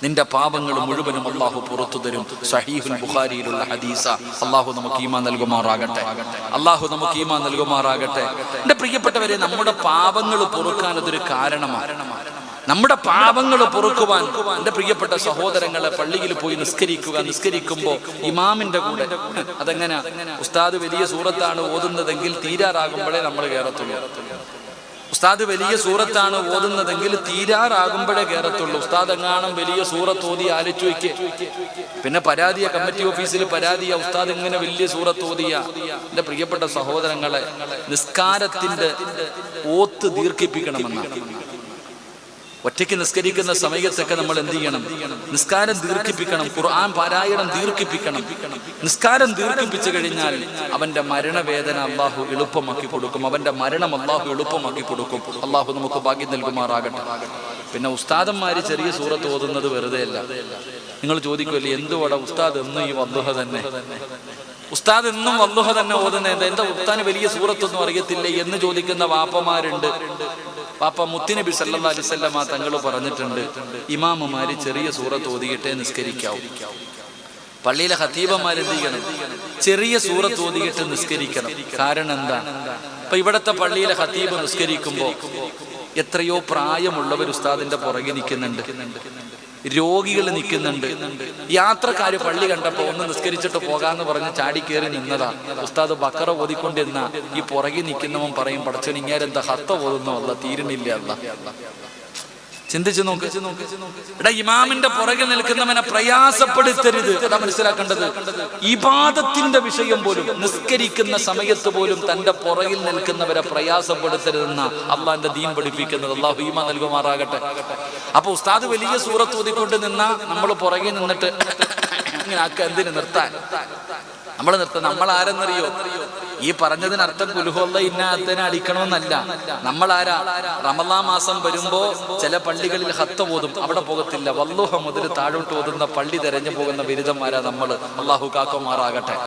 Speaker 1: നിന്റെ പാപങ്ങൾ മുഴുവനും അല്ലാഹു പുറത്തു തരും. സഹീഹുൽ ബുഖാരിയിലുള്ള ഹദീസ. അല്ലാഹു നമുക്ക് ഈമാൻ നൽകുമാറാകട്ടെ, അല്ലാഹു നമുക്ക് ഈമാൻ നൽകുമാറാകട്ടെ. എന്റെ പ്രിയപ്പെട്ടവരെ, നമ്മുടെ പാപങ്ങൾ പൊറുക്കാൻ അതൊരു കാരണമാണ്. നമ്മുടെ പാപങ്ങൾ പൊറുക്കുവാൻ എന്റെ പ്രിയപ്പെട്ട സഹോദരങ്ങളെ, പള്ളിയിൽ പോയി നിസ്കരിക്കുമ്പോ ഇമാമിന്റെ കൂടെ, അതെങ്ങനെ? ഉസ്താദ് വലിയ സൂറത്താണ് ഓതുന്നതെങ്കിൽ തീരാറാകുമ്പോഴേ നമ്മൾ കയറത്തുള്ളൂ. ഉസ്താദ് വലിയ സൂറത്താണ് ഓതുന്നതെങ്കിൽ തീരാറാകുമ്പോഴേ കയറത്തുള്ളൂ. ഉസ്താദ് എങ്ങാനും വലിയ സൂറത്ത് ഓതി ആലോചിച്ച് വയ്ക്ക്. പിന്നെ പരാതിയ കമ്മിറ്റി ഓഫീസിൽ പരാതിയ ഉസ്താദ് ഇങ്ങനെ വലിയ സൂറത്ത് ഓതിയ. എന്റെ പ്രിയപ്പെട്ട സഹോദരങ്ങളെ, നിസ്കാരത്തിന്റെ ഓത്ത് ദീർഘിപ്പിക്കണമെന്നാണ്. ഒറ്റയ്ക്ക് നിസ്കരിക്കുന്ന സമയത്തൊക്കെ നമ്മൾ എന്ത് ചെയ്യണം? നിസ്കാരം ദീർഘിപ്പിക്കണം, ഖുർആൻ പാരായണം ദീർഘിപ്പിക്കണം. നിസ്കാരം ദീർഘിപ്പിച്ചു കഴിഞ്ഞാൽ അവന്റെ മരണവേദന അള്ളാഹു എളുപ്പമാക്കി കൊടുക്കും, അവന്റെ മരണം അള്ളാഹു എളുപ്പമാക്കി കൊടുക്കും. അള്ളാഹു നമുക്ക് ഭാഗ്യം നൽകുമാറാകട്ടെ. പിന്നെ ഉസ്താദന്മാര് ചെറിയ സൂറത്ത് ഓതുന്നത് വെറുതെ അല്ല. നിങ്ങൾ ചോദിക്കുമല്ലേ, എന്തുവാടാ ഉസ്താദ് എന്നും ഈ വദ്ദുഹ തന്നെ, ഉസ്താദ് എന്നും വദ്ദുഹ തന്നെ ഓതുന്നത് എന്താ, ഉസ്താദിന് വലിയ സൂറത്തൊന്നും അറിയത്തില്ലേ എന്ന് ചോദിക്കുന്ന വാപ്പമാരുണ്ട്. പാപ്പ മുത്തുനബി സല്ലല്ലാഹു അലൈഹി വസല്ലമ തങ്ങൾ പറഞ്ഞിട്ടുണ്ട്, ഇമാമുമാര് ചെറിയ സൂറത്ത് ഓതിയിട്ടേ നിസ്കരിക്കാവൂ. പള്ളിയിലെ ഖതീബന്മാരെന്ത് ചെയ്യണം? ചെറിയ സൂറത്ത് ഓതിയിട്ട് നിസ്കരിക്കണം. കാരണം എന്താ? ഇപ്പൊ ഇവിടത്തെ പള്ളിയിലെ ഖതീബ് നിസ്കരിക്കുമ്പോ എത്രയോ പ്രായമുള്ളവർ ഉസ്താദിന്റെ പുറകെ നിൽക്കുന്നുണ്ട്, രോഗികൾ നിൽക്കുന്നുണ്ട്. യാത്രക്കാര് പള്ളി കണ്ടപ്പോ ഒന്ന് നിസ്കരിച്ചിട്ട് പോകാന്ന് പറഞ്ഞ് ചാടി കയറി നിന്നതാ. ഉസ്താദ് ബക്കറ ഓതിക്കൊണ്ടിരുന്ന ഈ പുറകെ നിൽക്കുന്നവൻ പറയും, പടച്ചോൻ ഇങ്ങേരെന്താ ഹത്ത ഓതുന്നു, അല്ല തീരുന്നില്ല. അല്ല ചിന്തിച്ചു നോക്ക്. എടാ, ഇമാമിന്റെ പുറകെ നിൽക്കുന്നവനെ പ്രയാസപ്പെടുത്തരുത്. അതാ മനസ്സിലാക്കേണ്ടത്. ഇബാദത്തിന്റെ വിഷയം പോലും, നിസ്കരിക്കുന്ന സമയത്ത് പോലും തന്റെ പുറകിൽ നിൽക്കുന്നവരെ പ്രയാസപ്പെടുത്തരുതെന്ന അള്ളാന്റെ ദീൻ പഠിപ്പിക്കുന്നത്. അള്ളാഹു ഈമാൻ നൽകുമാറാകട്ടെ. അപ്പൊ ഉസ്താദ് വലിയ സൂറത്ത് ഓതിക്കൊണ്ട് നിന്ന നമ്മൾ പുറകെ നിന്നിട്ട് ഇങ്ങനെ ആക്ക, എന്തിന് നിർത്താൻ? നമ്മൾ നിർത്താൻ. നമ്മൾ ആരെന്നറിയോ? ഈ പറഞ്ഞതിനർത്ഥം കുൽഹുവല്ലാഹ് ഇന്നഅത്തനെ അടിക്കണമെന്നല്ല. നമ്മൾ ആരാ? റമളാൻ മാസം വരുമ്പോ ചില പള്ളികളിൽ ഹത്ത ഓതും, അവിടെ പോകത്തില്ല. വല്ലുഹ മുതൽ താഴോട്ട് ഓതുന്ന പള്ളി തെരഞ്ഞു പോകുന്ന ബിരുദന്മാരാ നമ്മൾ. അള്ളാഹു കാക്കുമാറാകട്ടെ.